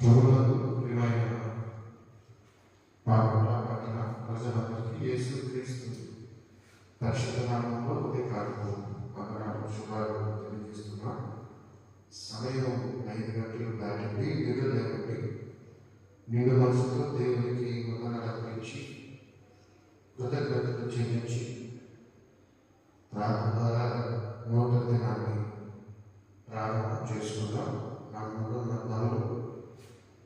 ప్రభువులకు ప్రియమైన పాపల పట్టణ ప్రజలందరికీ యేసుక్రీస్తు పరిశుద్ధ నామంలో ఉదయకాలము వందనాలు శుభాలు తెలియజేస్తున్నాం. సమయం 5 గంటలు దాటింది. నిద్ర లేకండి నిండు మనసుతో దేవునికి వందనాలు అర్పించి కృతజ్ఞతలు చెల్లించి ప్రార్థన ద్వారా నూతన దినాన్ని ప్రారంభం చేసుకుందాం. నమ్మకం బంధాలు,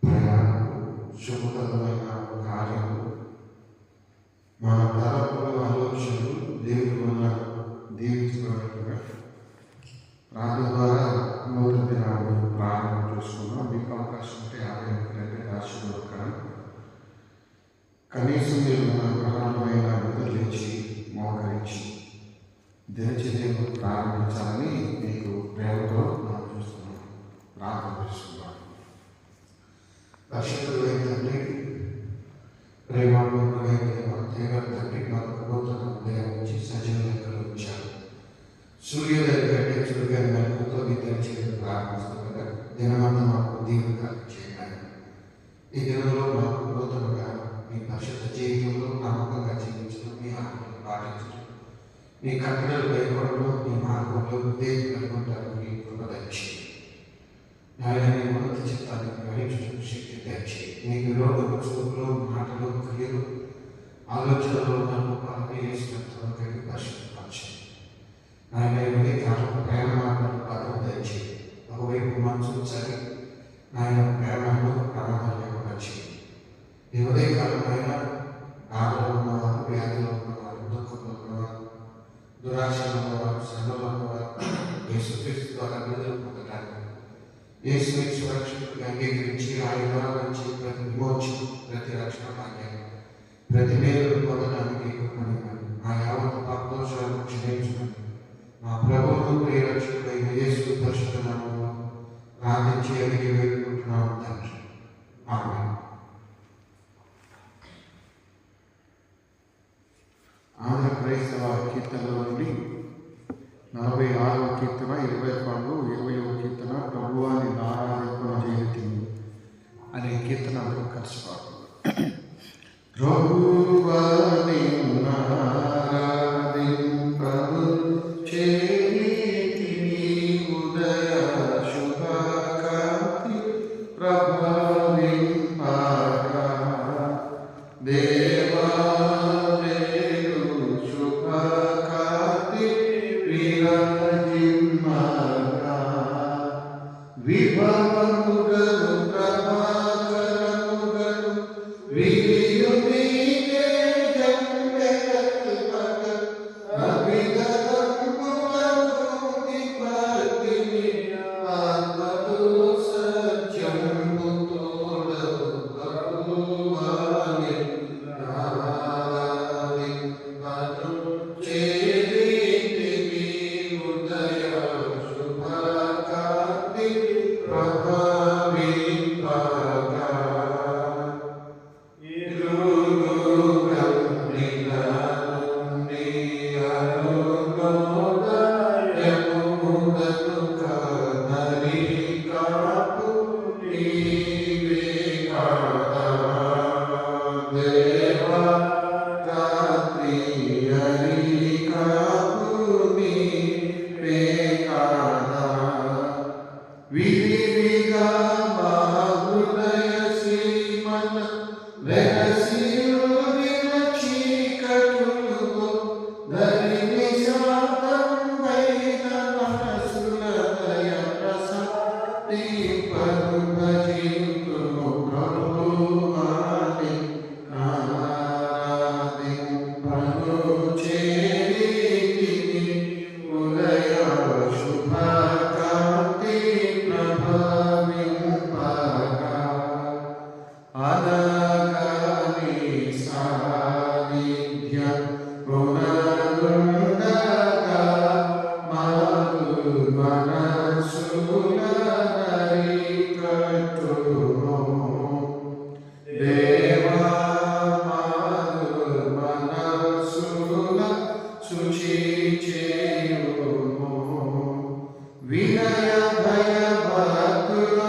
ప్రయాణాలు, శుభకరమైన కార్యాలు, మన తలపుల ఆలోచనలు దేవుని వల్ల దీవించబడినట్టుగా ప్రార్థన ద్వారా నూతన దినాన్ని ప్రారంభం చేసుకుందాం. మీకు అవకాశం ఉంటే ఆలయానికి ఆశీర్వదకరం. కనీసం మీరు మన ప్రధానమైన నిద్రలేచి మోకరించి దినచర్యను ప్రారంభించాలని మీకు ప్రేమతో మనం చూస్తున్నాం. ప్రార్థన చేస్తున్నాం. పరిశుద్ధుడైన తండ్రి, ప్రేమాపూర్వకమైన దేవ తండ్రి, మనకు నూతన ఉదయం నుంచి సజీవ లెక్కలు ఉంచారు. సూర్యోదయం కంటే చురుకైన మెలకుతో మీ దినచర్యను ప్రారంభిస్తుండగా దినమంతా మాకు దీవుగా చేయాలి. ఈ దినంలో మాకు నూతనంగా మీ పరిశుద్ధ జీవితంలో నమ్మకంగా జీవించడం, మీ ఆజ్ఞలు పాటించడం, మీ కట్టడలు భయపడడం, మీ మార్గంలో ఉద్దేశం కలుగుతానికి కృప దయచేయండి. ఆయన మీ మొదటి చిత్తాన్ని గ్రహించడం శక్తి దయచేయండి. మీకు విరోధ చూపులు, మాటలు, క్రియలు, ఆలోచనలు నమ్మకాన్ని వేసినట్టు కలిగి పరిశుద్ధపరచండి. ఆయన ఇవన్నీ కాలం ప్రేమ మార్గాలు బాధలు దయచేయండి. ఒకవైపు మనసు చలి ఆయన ప్రేమలో ప్రమాదాలు లేకుండా చేయండి. ఈ ఉదయకాలం ఆయన బాధలో ఉన్నవారు, వ్యాధిలో ఉన్నవారు, దుఃఖంలో ఉన్నవారు, దురాశలో ఉన్నవారు, శ్రమలో ఉన్నవారు యేసుక్రీస్తు ద్వారా విడుదల పొందడానికి యేసుని సురక్షితంగా అంగీకరించి ఆయన ద్వారా వచ్చి ప్రతి విమోచన, ప్రతి రక్షణ భాగ్యాన్ని, ప్రతి మేలు పొందడానికి ఆ యావత్ పాపదోషాలను క్షమించమని మా ప్రభువును ప్రియరక్షకుడైన యేసు పరిశుద్ధ నామములో ప్రార్థించి అడిగి వేడుకుంటున్నాము తండ్రి. ఆమేన్. ఆంధ్ర క్రైస్తవ కీర్తనల నుండి 46వ కీర్తన, 20 20వ కీర్తన ప్రభువాని ఆరాధింప జయతిని అనే కీర్తనలో కలిసి పాడుతుంది. ప్రభువాని ఆరాధింపను చేతిని ఉదయ శుభకాంతి ప్రభావింపగా దేవా విభవముగలు ప్రభాకరముగలు విరియుమీకే జంబెలల్పగ అభిగతముగలుని భక్తిని ఆత్మతో సత్యము తోడవు ప్రభువాని ఆరాధింపను చేతిని ఉదయ శుభకాంతి ప్రభావింపగా ఇరుగండిల నుండి అరుణోదయమునకు కదలి కాపు నీవే కదా దేవా రాత్రి హరి కాపు నీవే కదా విరివిగా మా హృదయ సీమన వెలసియుడిన చీకటులు ధరిని శాంతమైన మనసుల దయ ప్రసాది పరుభజింతును ప్రభువాని ఆరాధింపను చేతిని ఉదయ శుభకాంతి ప్రభావింపగా అనగాని సాన్నిధ్య పునరుండగా మారు మనసుల నరికట్టును దేవా మారు మనసుల శుచి చేయుము వినయ భయ భక్తుల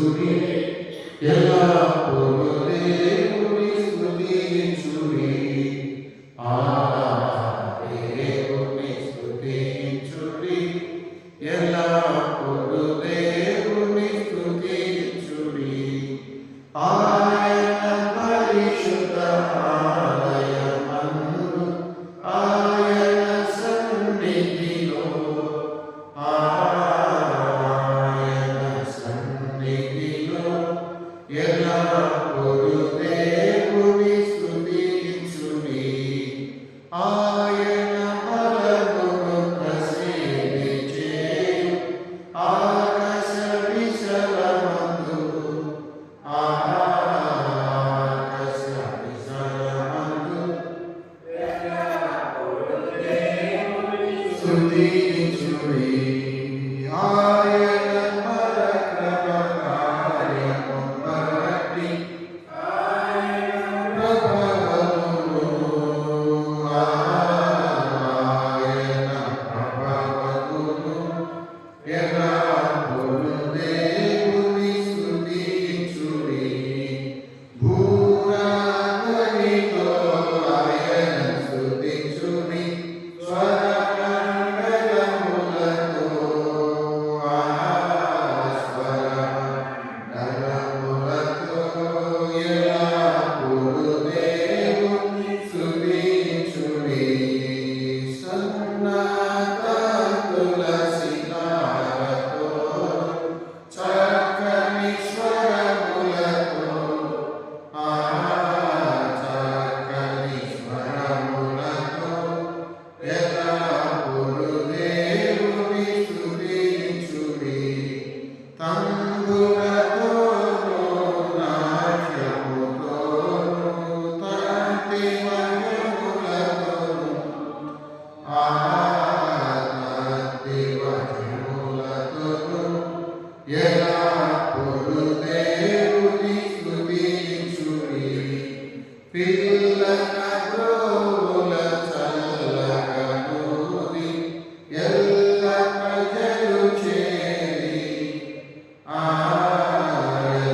స్తుతించుడి ఎల్లప్పుడూ దేవుని స్తుతించుడి దేవుని స్తుతించుడి ఎల్లప్పుడూ దేవుని స్తుతించుడి ఆయన పరిశుద్ధ ఆలయమందు ఆయన సన్నిధిలో ఎల్లప్పుడూ దేవుని స్తుతించుడి ఆయన బలమును ప్రసిద్ధి చేయు ఆకాశ విశాలమందు స్తుతించుడి ఆయన పరాక్రమ కార్యమును బట్టి ప్రభావమును ఆయన ప్రభావమును ఎల్లప్పుడూ దేవుని స్తుతించుడి భూరాగనితో ఆయన స్తుతించుడి స్వరమండలములతో ఎల్లప్పుడూ దేవుని స్తుతించుడి సన్నకాంతుల సితారతో చక్కని స్వరములతో చక్కని స్వరములతో ఎల్లప్పుడూ దేవుని స్తుతించుడి తంబురతోనూ నాట్యముతోనూ తంతి వచనములతోనూ ఎల్లప్పుడూ దేవుని స్తుతించుడి పిల్లల గ్రోవుల చల్లగనూది ఎల్ల ప్రజలు చేరి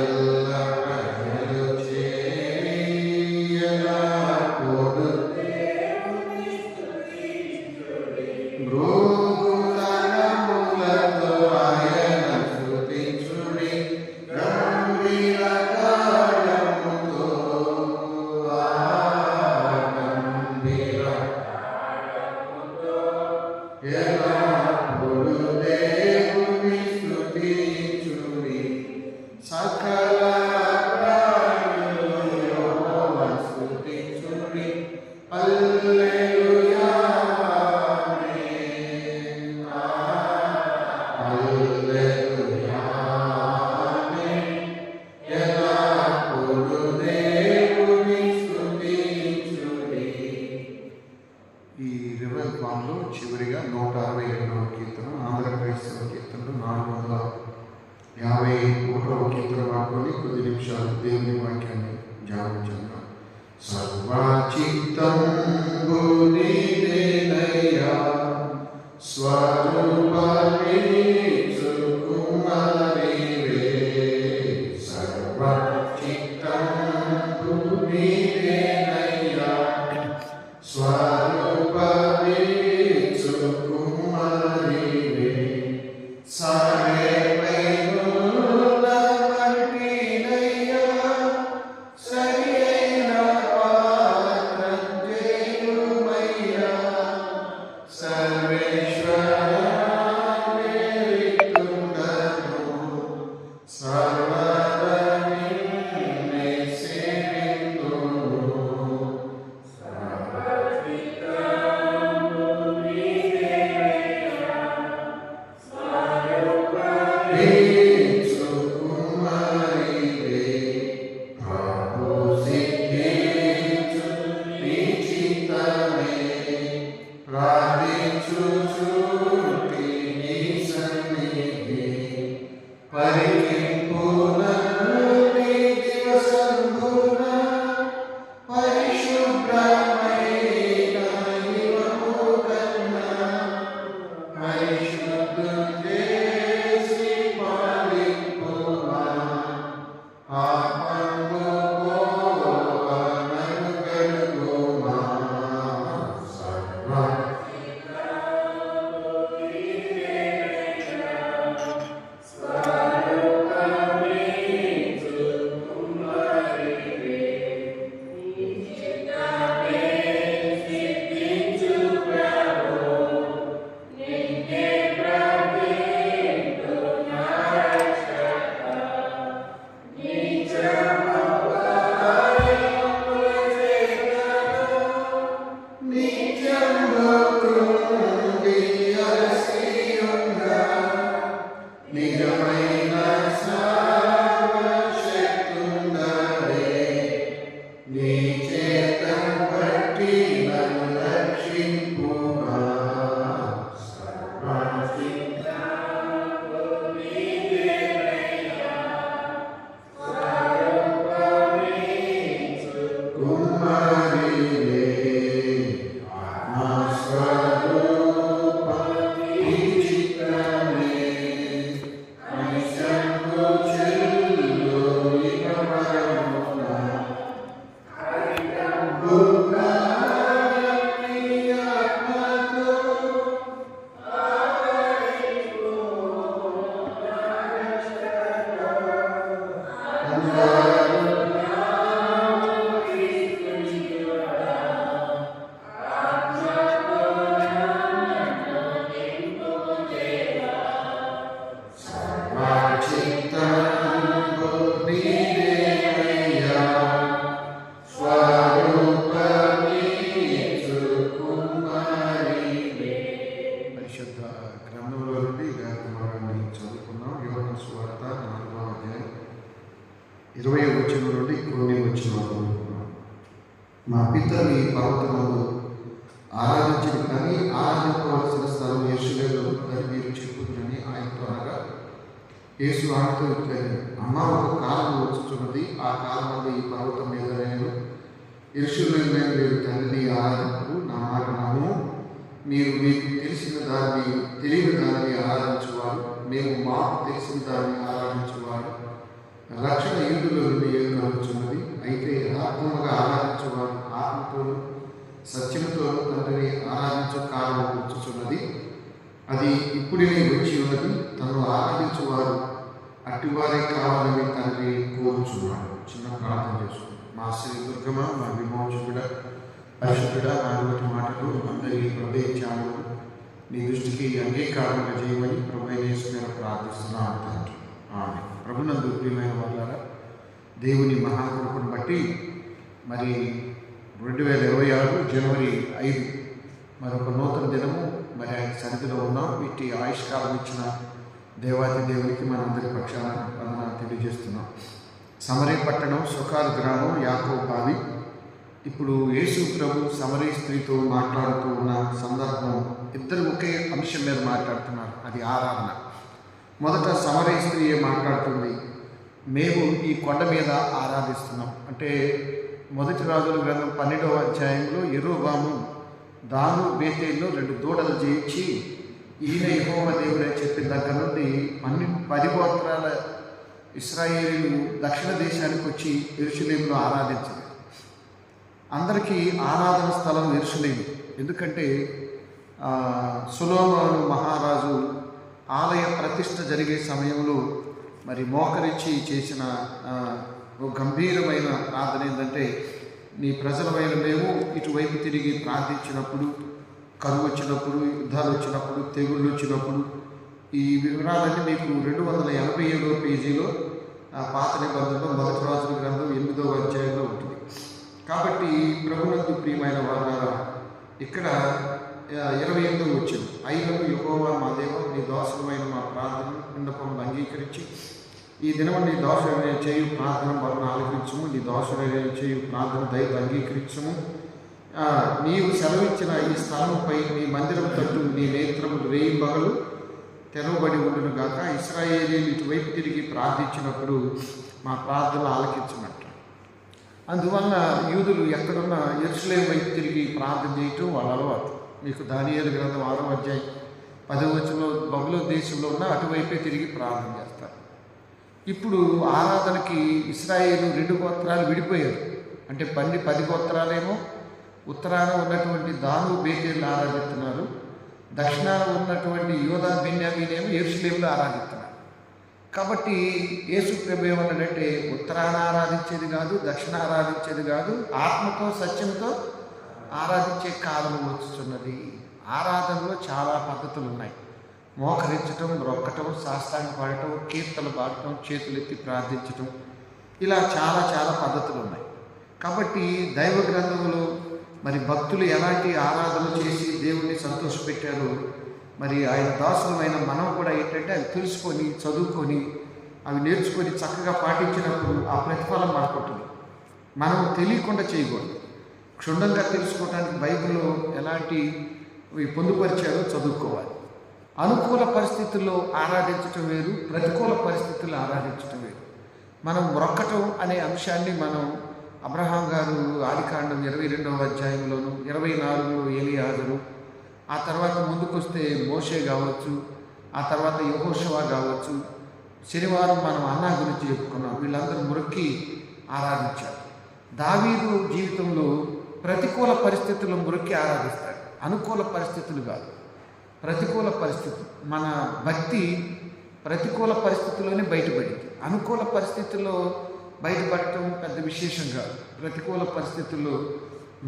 ఎల్ల ప్రజలు చేరి ఎల్లప్పుడూ మృదుతనములతో ఆయన స్తుతించుడి గంభీర గానముతో ఎల్లప్పుడూ దేవుని స్తుతించుడి సకల ప్రాణులు యెహోవాను స్తుతించుడి హల్లెలూయా ఆమేన్ హల్లెలూయా ఆమేన్ ఎల్లప్పుడూ దేవుని స్తుతించుడి. ఈ రివల్ ప్లాన్లో చివరిగా 167వ కీర్తన ఆంధ్ర క్రైస్తవ కీర్తనలు 451వ కీర్తన వాడుకొని కొద్ది నిమిషాలు దేవుని వాక్యాన్ని ధ్యానించాం. సర్వచిత్తంబు నీదేనయ్యా స్వరూపమిచ్చు కుమారివే సర్వచిత్తంబు నీదేనయ్యా స్వరూపమిచ్చు కుమారివే సర్వేపైనున్న మట్టినయ్యా సరియైన పాత్రం చేయుమయ్యా సర్వేశ్వర మేరికుండను 20వ వచనం నుండి కొన్ని వచనాలు. మా పితరులు ఈ పర్వతమును ఆరాధించరు, కానీ ఆరాధించవలసిన స్థలం యెరూషలేములో ఉందని మీరు చెప్పుదురని ఆయనతో అనగా, యేసు ఆయనతో ఇట్లనే, అమ్మ, ఒక కాలం వచ్చుతున్నది, ఆ కాలంలో ఈ పర్వతం మీద నేను యెరూషలేములో మీరు తండ్రిని ఆరాధించరు. నా మాట నమ్ము. మీరు మీకు తెలిసిన దాన్ని తెలియని దాన్ని ఆరాధించేవారు, మేము మాకు తెలిసిన దాన్ని ఆరాధించేవారు. రక్షణ యూదులో ఏర్పడుతున్నది. అయితే యథార్థముగా ఆరాధించేవారు ఆత్మతోనూ సత్యముతోనూ తండ్రిని ఆరాధించే కాలం వచ్చుచున్నది. అది ఇప్పుడే వచ్చి ఉన్నది. తను ఆరాధించేవారు అట్టివారే కావాలని తండ్రి కోరుచున్నాడు. చిన్న ప్రార్థన చేసుకుంటాం. మా శ్రీ దుర్గమ, మా విమోచకుడ, పరిశుద్ధుడ, నా నోటి మాటలు అందరి హృదయించాము నీ దృష్టికి అంగీకారంగా చేయమని ప్రభు యేసు మీద ప్రార్థిస్తున్నాను తండ్రి. ఆమేన్. ప్రభునందు ప్రియమైన వాళ్ళారా, దేవుని మహాకృపను బట్టి మరి 2026 జనవరి 5 మరొక నూతన దినము మరి ఆయన సన్నిధిలో ఉన్నాం. వీటి ఆయుష్కాలం ఇచ్చిన దేవాది దేవునికి మనందరి పక్షాన వందనాలు తెలియజేస్తున్నాం. సమరీ పట్టణం, సుకారు గ్రామం, యాకోబు బావి. ఇప్పుడు యేసు ప్రభు సమరీ స్త్రీతో మాట్లాడుతూ ఉన్న సందర్భం, ఇద్దరు ఒకే అంశం మీద మాట్లాడుతున్నారు, అది ఆరాధన. మొదట సమరీ స్త్రీ మాట్లాడుతుంది, మేము ఈ కొండ మీద ఆరాధిస్తున్నాం. అంటే మొదటి రాజుల గ్రంథం 12వ అధ్యాయంలో యెరోబాము దాను బేతేల్లో 2 దూడలు చేయించి ఈయన యెహోవా దేవుడు అని చెప్పిన దగ్గర నుండి 10 గోత్రాల ఇశ్రాయేలీలు దక్షిణ దేశానికి వచ్చి యెరూషలేములో ఆరాధించారు. అందరికీ ఆరాధన స్థలం యెరూషలేము. ఎందుకంటే సొలొమోను మహారాజు ఆలయ ప్రతిష్ఠ జరిగే సమయంలో మరి మోకరించి చేసిన గంభీరమైన ప్రార్థన ఏంటంటే, నీ ప్రజలమైన మేము ఇటువైపు తిరిగి ప్రార్థించినప్పుడు, కరువు వచ్చినప్పుడు, యుద్ధాలు వచ్చినప్పుడు, తెగుళ్ళు వచ్చినప్పుడు, ఈ వివరాలన్నీ మీకు 287వ పేజీలో పాత నిబంధనలో మొదటి రాజుల గ్రంథం 8వ అధ్యాయంలో ఉంటుంది. కాబట్టి ప్రభునందు ప్రియమైన వారు ఇక్కడ 28వ వచ్చింది, అయినను యెహోవా మా దేవా, నీ దాసులమైన మా ప్రార్థన విన్నపములు అంగీకరించి ఈ దినం నీ దాసుడైన చేయు ప్రార్థన వలన ఆలకించము, నీ దాసుడైన చేయు ప్రార్థన దయతో అంగీకరించము. నీవు సెలవిచ్చిన ఈ స్థలంపై నీ మందిరం తట్టు నీ నేత్రములు రేయింబగలు తెరవబడి ఉండును గాక. ఇశ్రాయేలీలు ఇటువైపు తిరిగి ప్రార్థించినప్పుడు మా ప్రార్థనలు ఆలకించమంట. అందువల్ల యూదులు ఎక్కడున్న యెరూషలేము వైపు తిరిగి ప్రార్థన చేయటం వాళ్ళ అలవాటు. మీకు దానియేలు గ్రంథం 6వ అధ్యాయం 10వ వచనంలో బబులోను దేశంలో ఉన్న అటువైపే తిరిగి ప్రార్థన చేస్తారు. ఇప్పుడు ఆరాధనకి ఇశ్రాయేలు 2 గోత్రాలు విడిపోయారు. అంటే 10 గోత్రాలేమో ఉత్తరాన ఉన్నటువంటి దాను బేతేలు ఆరాధిస్తున్నారు, దక్షిణాన ఉన్నటువంటి యోధా బెన్యామీనేమో యెరూషలేములో ఆరాధిస్తున్నారు. కాబట్టి యేసు ప్రభు ఏమన్నాడంటే, ఉత్తరాన ఆరాధించేది కాదు, దక్షిణ ఆరాధించేది కాదు, ఆత్మతో సత్యంతో ఆరాధించే కాలం వచ్చుతున్నది. ఆరాధనలో చాలా పద్ధతులు ఉన్నాయి. మోకరించటం, రొక్కటం, సాష్టాంగ పాడటం, కీర్తనలు పాడటం, చేతులెత్తి ప్రార్థించటం, ఇలా చాలా చాలా పద్ధతులు ఉన్నాయి. కాబట్టి దైవ గ్రంథంలో మరి భక్తులు ఎలాంటి ఆరాధన చేసి దేవుణ్ణి సంతోషపెట్టారో, మరి ఆయన దాసులమైన మనం కూడా ఏంటంటే అవి తెలుసుకొని, చదువుకొని, అవి నేర్చుకొని చక్కగా పాటించినప్పుడు ఆ ప్రతిఫలం మనకుంటుంది. మనం తెలియకుండా చేయకూడదు. క్షుణ్ణంగా తెలుసుకోవడానికి బైబిల్లో ఎలాంటి పొందుపరిచారో చదువుకోవాలి. అనుకూల పరిస్థితుల్లో ఆరాధించటం వేరు, ప్రతికూల పరిస్థితుల్లో ఆరాధించటం వేరు. మనం మొక్కటం అనే అంశాన్ని మనం అబ్రహాం గారు ఆదికాండం 22వ అధ్యాయంలోను, 24లో ఏలీయాజరు, ఆ తర్వాత ముందుకొస్తే మోషే కావచ్చు, ఆ తర్వాత యెహోషువ కావచ్చు, శనివారం మనం అన్నా గురించి చెప్పుకున్నాం. వీళ్ళందరూ మొక్కి ఆరాధించారు. దావీదు జీవితంలో ప్రతికూల పరిస్థితుల్లో మొక్కి ఆరాధిస్తాడు, అనుకూల పరిస్థితులు కాదు, ప్రతికూల పరిస్థితులు. మన భక్తి ప్రతికూల పరిస్థితుల్లోనే బయటపడింది. అనుకూల పరిస్థితుల్లో బయటపడటం పెద్ద విశేషం కాదు. ప్రతికూల పరిస్థితుల్లో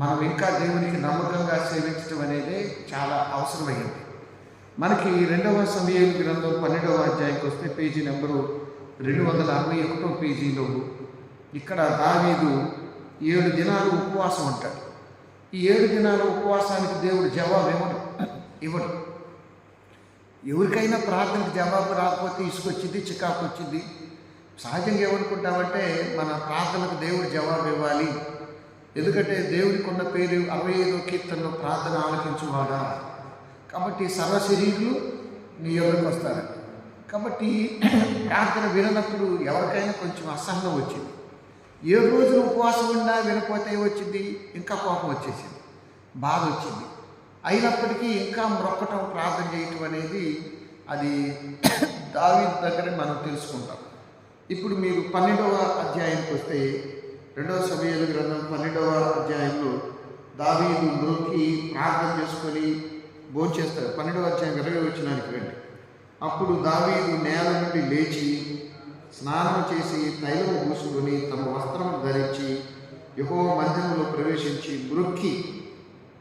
మనం ఇంకా దేవునికి నమ్మకంగా సేవించడం అనేది చాలా అవసరమైంది. మనకి 2వ సమూయేలు గ్రంథం 12వ అధ్యాయంకి వస్తే పేజీ నెంబరు 261వ పేజీలో ఇక్కడ దావీదు 7 దినాలు ఉపవాసం ఉంటాడు. ఈ 7 దినాల ఉపవాసానికి దేవుడు జవాబు ఇవ్వడు. ఎవరికైనా ప్రార్థనకు జవాబు రాకపోతే ఇసుకొచ్చింది, చికాకు వచ్చింది. సహజంగా ఏమనుకుంటామంటే మన ప్రార్థనకు దేవుడు జవాబు ఇవ్వాలి. ఎందుకంటే దేవుడికి ఉన్న పేరు 65వ కీర్తనలో ప్రార్థన ఆలకించువాడా. కాబట్టి సర్వ శరీరులు నీ ఎవరికి వస్తారు. కాబట్టి ప్రార్థన వినప్పుడు ఎవరికైనా కొంచెం అసహనం వచ్చింది. 7 రోజులు ఉపవాసం ఉన్నా వినకపోతే వచ్చింది, ఇంకా కోపం వచ్చేసింది, బాధ వచ్చింది. అయినప్పటికీ ఇంకా మొక్కటం, ప్రార్థన చేయటం అనేది అది దావీదు దగ్గర మనం తెలుసుకుంటాం. ఇప్పుడు మీరు 12వ అధ్యాయానికి వస్తే 2వ సమూయేలు గ్రంథం 12వ అధ్యాయంలో దావీదు మొక్కి ప్రార్థన చేసుకొని భోంచేస్తాడు. 12వ అధ్యాయం 20వ వచనానికి రండి. అప్పుడు దావీదు నేల నుండి లేచి స్నానం చేసి తైలం పూసుకొని తమ వస్త్రము ధరించి యెహోవా మందిరంలో ప్రవేశించి మొక్కి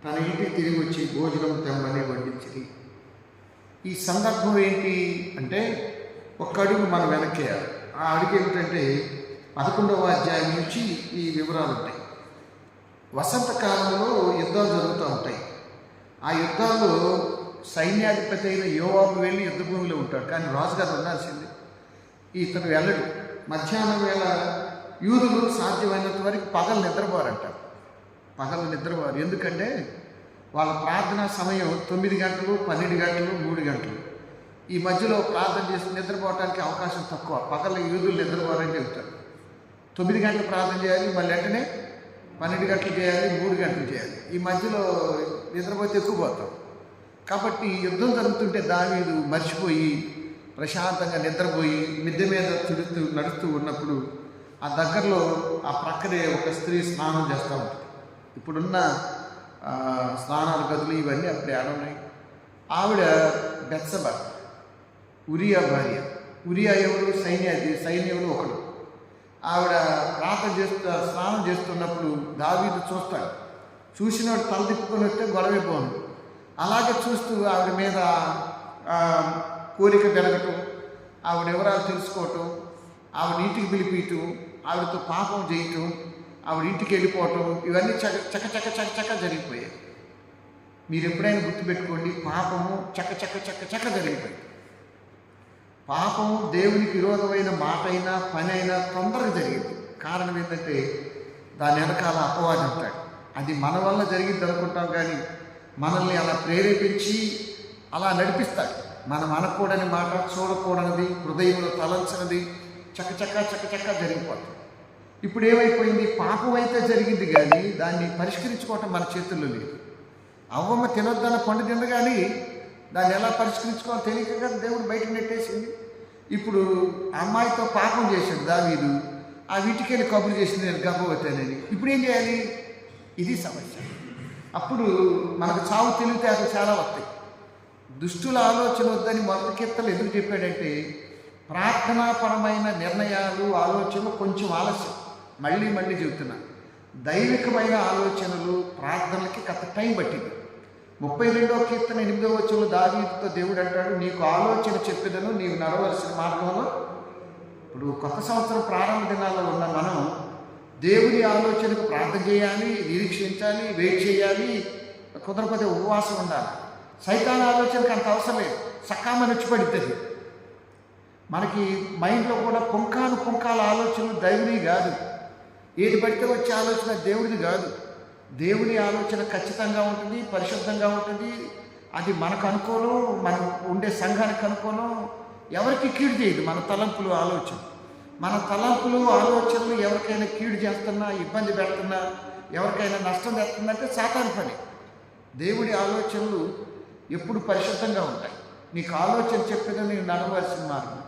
తన ఇంటికి తిరిగి వచ్చి భోజనం తెమ్మని వడ్డించింది. ఈ సందర్భం ఏంటి అంటే ఒక్క అడుగు మనం వెనక్కేయాలి. ఆ అడుగు ఏమిటంటే 11వ అధ్యాయం నుంచి ఈ వివరాలు ఉంటాయి. వసంతకాలంలో యుద్ధాలు జరుగుతూ ఉంటాయి. ఆ యుద్ధాల్లో సైన్యాధిపతి అయిన యోవాబు వెళ్ళి యుద్ధ భూమిలో ఉంటాడు. కానీ రాజుగారు ఉండాల్సింది, ఇతను వెళ్ళడు. మధ్యాహ్నం వేళ యూదులు సాధ్యమైనంత వరకు పగలు నిద్రపోరంటారు. పగలు నిద్రపోరు. ఎందుకంటే వాళ్ళ ప్రార్థనా సమయం 9 గంటలు, 12 గంటలు, 3 గంటలు. ఈ మధ్యలో ప్రార్థన చేసి నిద్రపోవడానికి అవకాశం తక్కువ. పగలు యూదులు నిద్రపోరని చెబుతారు. 9 గంటలు ప్రార్థన చేయాలి, మళ్ళీ వెంటనే 12 గంటలు చేయాలి, 3 గంటలు చేయాలి. ఈ మధ్యలో నిద్రపోతే ఎక్కువ పోతాం. కాబట్టి యుద్ధం జరుగుతుంటే దావీదు మర్చిపోయి ప్రశాంతంగా నిద్రపోయి మిద్దె మీద నడుస్తూ ఉన్నప్పుడు ఆ దగ్గరలో ఆ ప్రక్కనే ఒక స్త్రీ స్నానం చేస్తూ ఉంటుంది. ఇప్పుడున్న స్నానాల గదులు ఇవన్నీ అప్పుడే ఆడున్నాయి. ఆవిడ బెత్సెబ, ఉరియా భార్య. ఉరియా ఎవరు? సైన్యంలో ఒకడు. ఆవిడ స్నానం చేస్తున్నప్పుడు దావీదు చూస్తాడు. చూసినవాడు తల తిప్పుకొని వస్తే గొడవైపోను. అలాగే చూస్తూ ఆవిడ మీద కోరిక పెరగటం, ఆవిడ వివరాలు తెలుసుకోవటం, ఆవిడ ఇంటికి పిలిపియటం, ఆవిడతో పాపం చేయటం, ఆవిడ ఇంటికి వెళ్ళిపోవటం, ఇవన్నీ చక్క జరిగిపోయాయి. మీరు ఎప్పుడైనా గుర్తుపెట్టుకోండి, పాపము చక్క జరిగిపోయింది. పాపము దేవునికి విరోధమైన మాట అయినా పని అయినా తొందరగా జరిగింది. కారణం ఏంటంటే దాని వెనకాల అపవాది ఉంటాడు. అది మన వల్ల జరిగింది అనుకుంటాం, కానీ మనల్ని అలా ప్రేరేపించి అలా నడిపిస్తాడు. మనం అనకూడని మాట, చూడకూడనిది, హృదయంలో తలంచినది చక్క జరిగిపోతుంది. ఇప్పుడు ఏమైపోయింది? పాపం అయితే జరిగింది, కానీ దాన్ని పరిష్కరించుకోవటం మన చేతుల్లో లేదు. అవ్వమ్మ తినొద్దన్న పండు తింది, కానీ దాన్ని ఎలా పరిష్కరించుకోవాలో తెలియక దేవుడు బయటకు నెట్టేసింది. ఇప్పుడు అమ్మాయితో పాపం చేశాడు దావీదు. ఆ వీటికెళ్ళి కబురు చేసింది, నేను గర్భవతానని. ఇప్పుడు ఏం చేయాలి? ఇది సమస్య. అప్పుడు మనకు చావు తెలివితేటలు చాలా వస్తాయి. దుష్టుల ఆలోచన వద్దని మొదటి కీర్తనలు ఎందుకు చెప్పాడంటే ప్రార్థనాపరమైన నిర్ణయాలు, ఆలోచనలు కొంచెం ఆలస్యం. మళ్ళీ చెబుతున్నా, దైవికమైన ఆలోచనలు ప్రార్థనలకి కొంత టైం పట్టింది. 32వ కీర్తన 8వ వచనంలో దావీదుతో దేవుడు అంటాడు, నీకు ఆలోచన చెప్పిదను, నీవు నడవలసిన మార్గంలో. ఇప్పుడు కొత్త సంవత్సరం ప్రారంభ దినాల్లో ఉన్న మనం దేవుని ఆలోచనకు ప్రార్థన చేయాలి, నిరీక్షించాలి, వెయిట్ చేయాలి, కుదరకపోతే ఉపవాసం ఉండాలి. సైతాన్ ఆలోచనకు అంత అవసరం లేదు, సకామని వచ్చి పడుతుంది. మనకి మైండ్లో కూడా పుంకాల ఆలోచనలు దైవుని కాదు. ఏది పడితే వచ్చే ఆలోచన దేవుడిది కాదు. దేవుని ఆలోచన ఖచ్చితంగా ఉంటుంది, పరిశుద్ధంగా ఉంటుంది. అది మనకు అనుకోను, మనం ఉండే సంఘానికి అనుకోను, ఎవరికి కీడు చేయదు. మన తలంపులు, ఆలోచన, మన తలంపులు, ఆలోచనలు ఎవరికైనా కీడు చేస్తున్నా, ఇబ్బంది పెడుతున్నా, ఎవరికైనా నష్టం తెస్తుందంటే సాతాను పని. దేవుడి ఆలోచనలు ఎప్పుడు పరిశుద్ధంగా ఉంటాయి. నీకు ఆలోచన చెప్పేది నేను నడవలసిన మార్గం.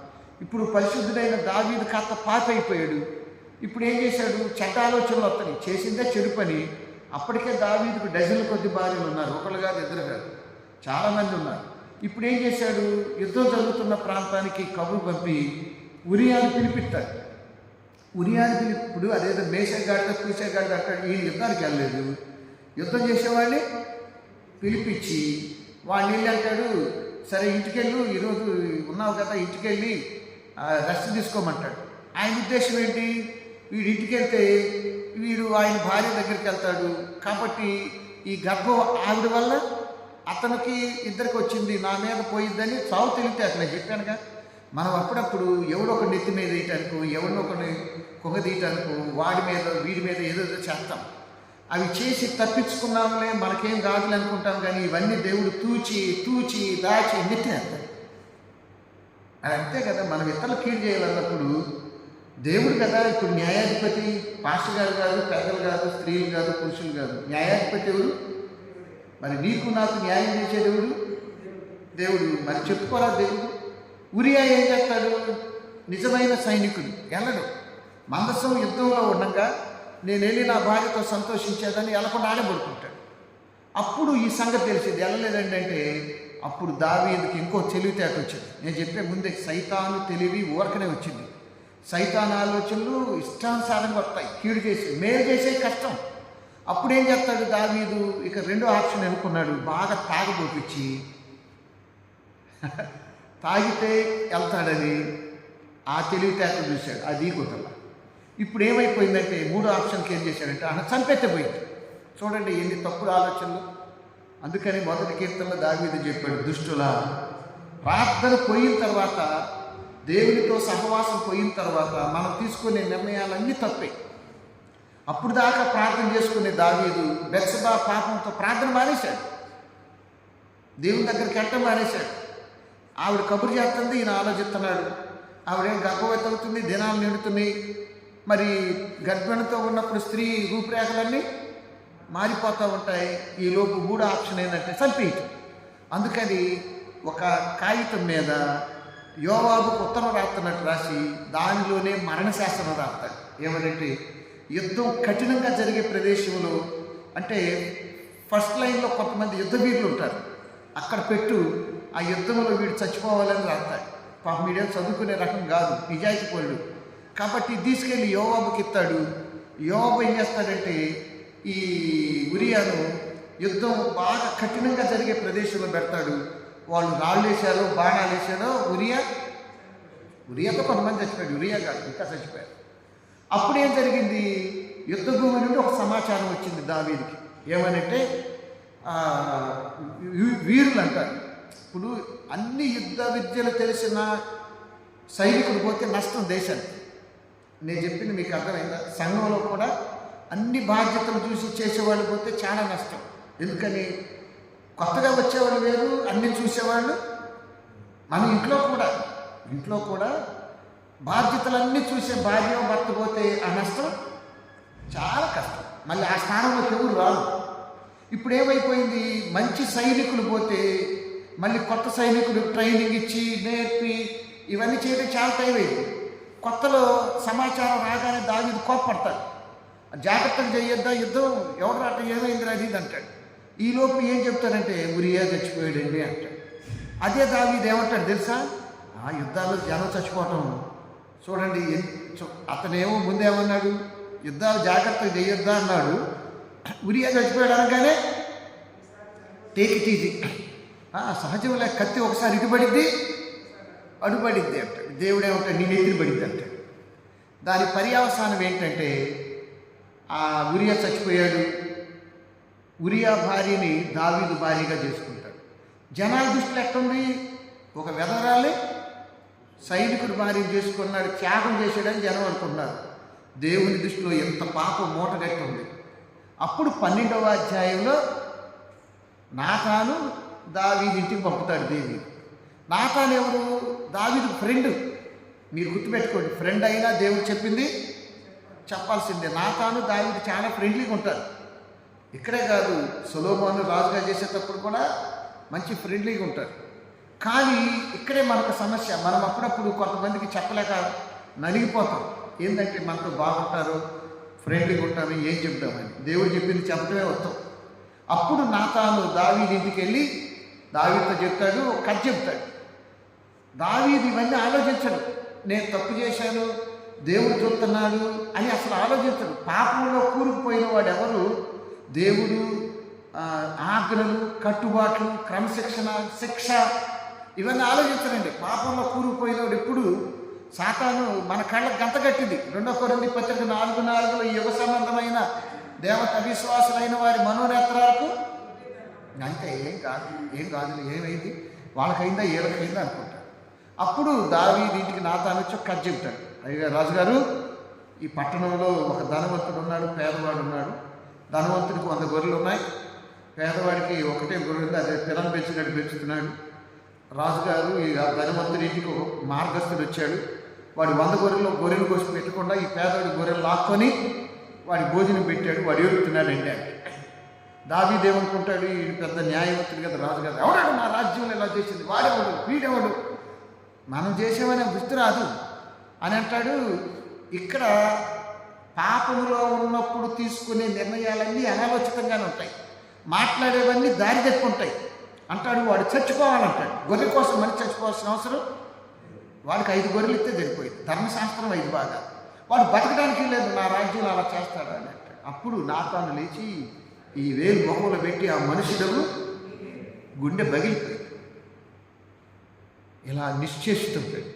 ఇప్పుడు పరిశుద్ధుడైన దావీదు కాస్త పాత అయిపోయాడు. ఇప్పుడు ఏం చేశాడు? చెడ్డ ఆలోచనలు వస్తాయి. చేసిందే చెడు పని. అప్పటికే దావీదుకు డజన్ల కొద్ది భార్యలు ఉన్నారు, ఒకళ్ళు కాదు, ఇద్దరు కాదు, చాలామంది ఉన్నారు. ఇప్పుడు ఏం చేశాడు? యుద్ధం జరుగుతున్న ప్రాంతానికి కబురు పంపి ఉరియాని పిలిపిస్తాడు. ఇప్పుడు అదేదో మేషగాడితో కూసేగాడితో అంటాడు, ఈ యుద్ధానికి వెళ్ళలేదు. యుద్ధం చేసేవాడిని పిలిపించి వాడిని వెళ్ళి అంటాడు, సరే ఇంటికెళ్ళు, ఈరోజు ఉన్నావు కదా, ఇంటికెళ్ళి రెస్ట్ తీసుకోమంటాడు. ఆయన ఉద్దేశం ఏంటి? వీడు ఇంటికి వెళ్తే వీడు ఆయన భార్య దగ్గరికి వెళ్తాడు. కాబట్టి ఈ గర్భం ఆవిడ వల్ల అతనికి ఇద్దరికి వచ్చింది, నా మీద పోయిద్దని చావు తెలితే అట్లా చెప్పానుగా. మనం అప్పుడప్పుడు ఎవడో ఒక నెత్తి మీద వేయటానికో ఎవరినో ఒకరిని కొంగ తీయటానికో వాడి మీద వీడి మీద ఏదో చేస్తాం. అవి చేసి తప్పించుకున్నాములే మనకేం కాదులే అనుకుంటాం, కానీ ఇవన్నీ దేవుడు తూచి తూచి దాచి నెట్టేస్తాడు. అది అంతే కదా. మనం ఇతరులు కీడు చేయాలన్నప్పుడు దేవుడు కదా. ఇప్పుడు న్యాయాధిపతి పాస్టర్ గారు కాదు, పెద్దలు కాదు, స్త్రీలు కాదు, పురుషులు కాదు. న్యాయాధిపతి ఎవరు? మరి నీకు నాకు న్యాయం చేసే దేవుడు. మరి చెప్పుకోరా దేవుడు. ఉరియా ఏం చేస్తాడు? నిజమైన సైనికుడు వెళ్ళడు. మందసం యుద్ధంలో ఉండగా నేను వెళ్ళి నా భార్యతో సంతోషించేదని వెళ్ళకుండా ఆడబడుకుంటాడు. అప్పుడు ఈ సంగతి తెలిసింది. వెళ్ళలేదండి అంటే అప్పుడు దావీదుకి ఇంకో తెలివితేట వచ్చింది. నేను చెప్పే ముందే సైతాను తెలివి ఊరకనే వచ్చింది. సైతాన్ ఆలోచనలు ఇష్టానుసారంగా వస్తాయి. కీడు చేసి మేలు చేసే కష్టం. అప్పుడు ఏం చేస్తాడు దావీదు? ఇక రెండో ఆప్షన్ ఎన్నుకున్నాడు. బాగా తాగబోపించి తాగితే వెళ్తాడని ఆ తెలివితేట చూశాడు. అది కుదరల. ఇప్పుడు ఏమైపోయిందంటే మూడో ఆప్షన్కి ఏం చేశాడంటే ఆయన చంపెత్తపోయింది. చూడండి ఎన్ని తప్పుడు ఆలోచనలు. అందుకని మొదటి కీర్తనలో దావీదు చెప్పాడు, దుష్టుల ప్రార్థన పోయిన తర్వాత, దేవునితో సహవాసం పోయిన తర్వాత మనం తీసుకునే నిర్ణయాలన్నీ తప్పే. అప్పుడు దాకా ప్రార్థన చేసుకునే దావీదు బెత్షెబా పాపంతో ప్రార్థన మానేశాడు. దేవుని దగ్గరికి వెళ్ళటం మానేశాడు. ఆవిడ కబురు చేస్తుంది, ఈయన ఆలోచిస్తున్నాడు. ఆవిడేం గర్భవతి అవుతుంది, దినాలు నిండుతున్నాయి. మరి గర్భిణితో ఉన్నప్పుడు స్త్రీ రూపురేఖలన్నీ మారిపోతూ ఉంటాయి. ఈలోపు మూడో ఆప్షన్ ఏంటంటే చంపేయటం. అందుకని ఒక కాగితం మీద యోవాబుకు ఉత్తరం రాస్తున్నట్టు రాసి దానిలోనే మరణశాసనం రాస్తాడు. ఏమనంటే యుద్ధం కఠినంగా జరిగే ప్రదేశంలో, అంటే ఫస్ట్ లైన్లో కొంతమంది యుద్ధ వీరులు ఉంటారు, అక్కడ పెట్టు, ఆ యుద్ధంలో వీడు చచ్చిపోవాలని రాస్తాడు. పాపం వీడేం చదువుకునే రకం కాదు, నిజాయితీ పరుడు. కాబట్టి తీసుకెళ్ళి యోవాబుకి ఇస్తాడు. యోవాబు ఏం చేస్తాడంటే ఈ ఉరియాను యుద్ధం బాగా కఠినంగా జరిగే ప్రదేశంలో పెడతాడు. వాళ్ళు రాళ్ళు వేశారో బాణాలు వేశారో ఉరియాతో కొంతమంది చచ్చిపోయాడు. ఉరియా కాదు, ఇంకా చచ్చిపోయారు. అప్పుడు ఏం జరిగింది? యుద్ధ భూమి నుండి ఒక సమాచారం వచ్చింది దావీదుకి. ఏమనంటే వీరులు అంటారు. ఇప్పుడు అన్ని యుద్ధ విద్యలు తెలిసిన సైనికుడు పోతే నష్టం దేశానికి. నేను చెప్పింది మీకు అర్థమైందా? సంఘంలో కూడా అన్ని బాధ్యతలు చూసి చేసేవాళ్ళు పోతే చాలా నష్టం. ఎందుకని? కొత్తగా వచ్చేవాళ్ళు వేరు, అన్ని చూసేవాళ్ళు. మన ఇంట్లో కూడా బాధ్యతలన్నీ చూసే భార్య భర్త పోతే ఆ నష్టం చాలా కష్టం. మళ్ళీ ఆ స్థానంలోకి ఎవరు రాదు. ఇప్పుడు ఏమైపోయింది? మంచి సైనికులు పోతే మళ్ళీ కొత్త సైనికులు ట్రైనింగ్ ఇచ్చి నేర్పి ఇవన్నీ చేయడం చాలా టైం అయింది. కొత్తలో సమాచారం రాగానే దావీదు కోప్పడతాడు. జాగ్రత్తగా చేయొద్దా యుద్ధం, ఎవరు రాట ఏమైంది అది ఇది అంటాడు. ఈలోపు ఏం చెప్తాడంటే ఉరియా చచ్చిపోయాడండి అంటాడు. అదే దావీదు ఏమంటాడు తెలుసా? ఆ యుద్ధాల్లో జనం చచ్చిపోవటం చూడండి. అతనేమో ముందేమన్నాడు? యుద్ధాలు జాగ్రత్తగా చేయొద్దా అన్నాడు. ఉరియా చచ్చిపోయాడు అనగానే టేక్ ఇట్ ఈజీ, సహజంలో కత్తి ఒకసారి ఇటుబడిద్ది అడుబడిద్ది అంటాడు. దేవుడు ఏమంటాడు? నేను ఎదురుబడిద్ది అంటాడు. దాని పర్యవసానం ఏంటంటే ఆ ఉరియా చచ్చిపోయాడు. ఉరియా భార్యని దావీదు భార్యగా చేసుకుంటాడు. జనాల దృష్టిలో ఎట్టుంది? ఒక వెధవరాల్ని సైనికుడు భార్యను చేసుకున్నాడు, త్యాగం చేశాడని జనం అనుకున్నారు. దేవుని దృష్టిలో ఎంత పాపం మూటగట్టి ఉంది. అప్పుడు 12వ అధ్యాయంలో నాతాను దావీదు ఇంటికి పంపుతాడు దేవుడు. నాతాను ఎవరు? దావీదు ఫ్రెండ్. మీరు గుర్తుపెట్టుకోండి, ఫ్రెండ్ అయినా దేవుడు చెప్పింది చెప్పాల్సిందే. నాతాను దావీదు చాలా ఫ్రెండ్లీగా ఉంటారు. ఇక్కడే కాదు, సొలొమోను రాజుగా చేసేటప్పుడు కూడా మంచి ఫ్రెండ్లీగా ఉంటారు. కానీ ఇక్కడే మనకు సమస్య. మనం అప్పుడప్పుడు కొంతమందికి చెప్పలేక నలిగిపోతాం. ఏంటంటే మనతో బాగుంటారు, ఫ్రెండ్లీగా ఉంటారు, ఏం చెప్తామని. దేవుడు చెప్పింది చెప్పడమే వస్తాం. అప్పుడు నాతాను దావీదు ఇంటికి వెళ్ళి దావీదుతో చెప్తాడు, కథ చెప్తాడు. దావీదు ఇవన్నీ ఆలోచించడు. నేను తప్పు చేశాను, దేవుడు చూస్తున్నాడు అని అసలు ఆలోచించడు. పాపంలో కూరుకుపోయిన వాడు ఎవరు? దేవుడు ఆజ్ఞలు, కట్టుబాట్లు, క్రమశిక్షణ, శిక్ష ఇవన్నీ ఆలోచించడండి. పాపంలో కూరుకుపోయినవాడు ఎప్పుడు సాతాను మన కళ్ళకు గంత కట్టింది. 2 కొరింథీ పత్రిక 4:4 ఈ యుగ సంబంధమైన దేవత అవిశ్వాసులైన వారి మనోనేత్రాలకు అంతే ఏం కాదు ఏమైంది, వాళ్ళకైందా వీళ్ళకైందా అనుకుంటారు. అప్పుడు దావీదు ఇంటికి నాతాను వచ్చి ఒక కథ చెబుతాడు. అయ్యా రాజుగారు, ఈ పట్టణంలో ఒక ధనవంతుడు ఉన్నాడు, పేదవాడు ఉన్నాడు. ధనవంతుడికి 100 గొర్రెలు ఉన్నాయి, పేదవాడికి ఒకటే గొర్రె ఉంది, అదే పిల్లలు పెంచినట్టు పెంచుతున్నాడు. రాజుగారు ఈ ధనవంతుడి ఇంటికి ఒక మార్గస్థుడు వచ్చాడు. వాడి 100 గొర్రెలు కోసి పెట్టకుండా ఈ పేదవాడి గొర్రెలు లాక్కొని వాడి భోజనం పెట్టాడు. వాడు ఏడుతున్నాడండి అంటే దావీదు ఏమనుకుంటాడు, ఈ పెద్ద న్యాయవంతుడు కదా రాజుగారు, ఎవడాడు నా రాజ్యంలో ఇలా చేసింది, వాడెవడు వీడెవడు, మనం చేసామనే గుర్తు రాదు అని అంటాడు. ఇక్కడ పాపములో ఉన్నప్పుడు తీసుకునే నిర్ణయాలన్నీ అనాలోచితంగానే ఉంటాయి, మాట్లాడేవన్నీ దారి తెప్పుంటాయి అంటాడు. వాడు చచ్చిపోవాలంటాడు. గొర్రె కోసం మనిషి చచ్చిపోవాల్సిన అవసరం, వాడికి 5 గొర్రెలు ఇస్తే సరిపోయింది. ధర్మశాస్త్రం 5 బాగా, వాడు బతకడానికి లేదు, నా రాజ్యంలో అలా చేస్తాడు అని అంటాడు. అప్పుడు నాతాను లేచి ఈ వేలు మొహంలో పెట్టి ఆ మనుషుడు గుండె బగిలిపోయి ఇలా నిశ్చేస్తుంటాడు.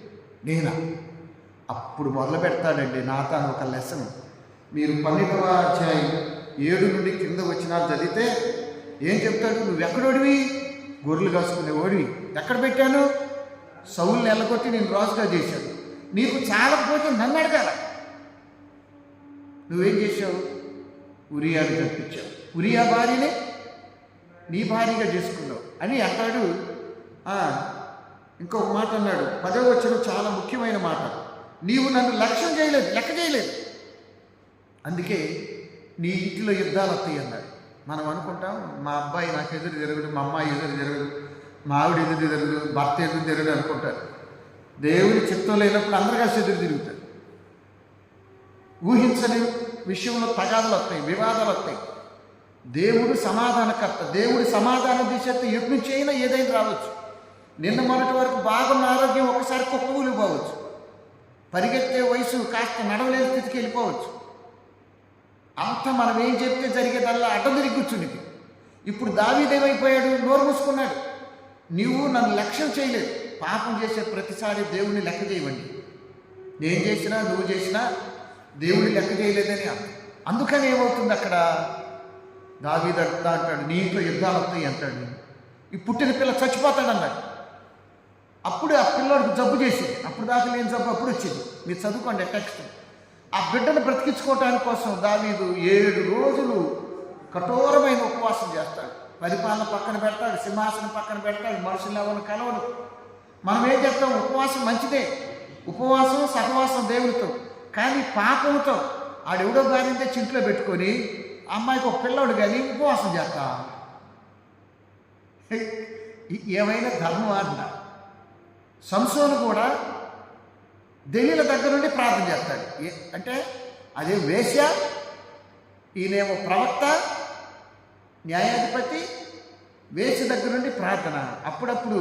నేనా? అప్పుడు మొదలు పెడతాడండి నాతాను ఒక లెసన్. మీరు 12వ అధ్యాయం 7 నుండి కింద వచ్చినా చదివితే ఏం చెప్తాడు? నువ్వు ఎక్కడోడివి? గొర్రెలు కాసుకునే ఓడివి. ఎక్కడ పెట్టాను? సౌలుని ఎల్లగొట్టి నేను రాజుగా చేశాను. నీకు చాలకపోతే నన్ను అడగాల. నువ్వేం చేశావు? ఉరియాని చంపించావు. ఉరియా భార్యనే నీ భార్యగా చేసుకున్నావు అని అంటాడు. ఇంకొక మాట అన్నాడు, 10వ వచనం చాలా ముఖ్యమైన మాట. నీవు నన్ను లెక్క చేయలేదు, అందుకే నీ ఇంటిలో యుద్ధాలు వస్తాయి అన్నాడు. మనం అనుకుంటాం మా అబ్బాయి నాకు ఎదురు తిరగడు, మా అమ్మాయి ఎదురు తిరగదు, మా ఆవిడ ఎదురు తిరగదు, భర్త ఎదురు తిరగడు అనుకుంటారు. దేవుడి చిత్తం లేనప్పుడు అందరు కలిసి ఎదురు తిరుగుతారు. ఊహించని విషయంలో తగాదాలు వస్తాయి, వివాదాలు వస్తాయి. దేవుడు సమాధానకర్త. దేవుడి సమాధానం తీసేస్తే ఎటు నుంచి అయినా ఏదైనా రావచ్చు. నిన్న మొన్నటి వరకు బాగున్న ఆరోగ్యం ఒకసారి కుప్పకూలి పోవచ్చు. పరిగెత్తే వయసు కాస్త నడవలేని స్థితికి వెళ్ళిపోవచ్చు. అంత మనం ఏం చెప్తే జరిగేదల్లా అడ్డం తిరిగి కూర్చుంది. ఇప్పుడు దావీదేమైపోయాడు? నోరు మూసుకున్నాడు. నీవు నన్ను లక్ష్యం చేయలేదు. పాపం చేసే ప్రతిసారి దేవుని లెక్క చేయవండి. నేను చేసినా నువ్వు చేసినా దేవుని లెక్క చేయలేదని. అందుకని ఏమవుతుంది అక్కడ? దావీదు అంటాడు, నీ ఇంట్లో యుద్ధాలు వస్తాయి అంటాడు. ఈ పుట్టిన పిల్ల చచ్చిపోతాడు అన్నాడు. అప్పుడు ఆ పిల్లోడికి జబ్బు చేసింది. అప్పుడు దాకా లేని జబ్బు అప్పుడు వచ్చింది. మీరు చదువుకోండి టెక్స్ట్. ఆ బిడ్డను బ్రతికించుకోవటానికి కోసం దావీదు 7 రోజులు కఠోరమైన ఉపవాసం చేస్తాడు. పరిపాలన పక్కన పెడతాడు, సింహాసనం పక్కన పెడతాడు, మనుషులు ఎవరిని కలవడు. మనం ఏం చెప్తాం? ఉపవాసం మంచిదే, ఉపవాసం సహవాసం దేవునితో. కానీ పాపంతో ఆడెవడో భార్యంటే చింట్లో పెట్టుకొని అమ్మాయికి ఒక పిల్లవాడు కానీ ఉపవాసం చేస్తా. ఏమైనా ధర్మం అన్న. సంసోను కూడా దెలీల దగ్గర నుండి ప్రార్థన చేస్తాడు. అంటే అదే వేశ్య, ఈయనేమో ప్రవక్త, న్యాయాధిపతి. వేశ్య దగ్గర నుండి ప్రార్థన. అప్పుడప్పుడు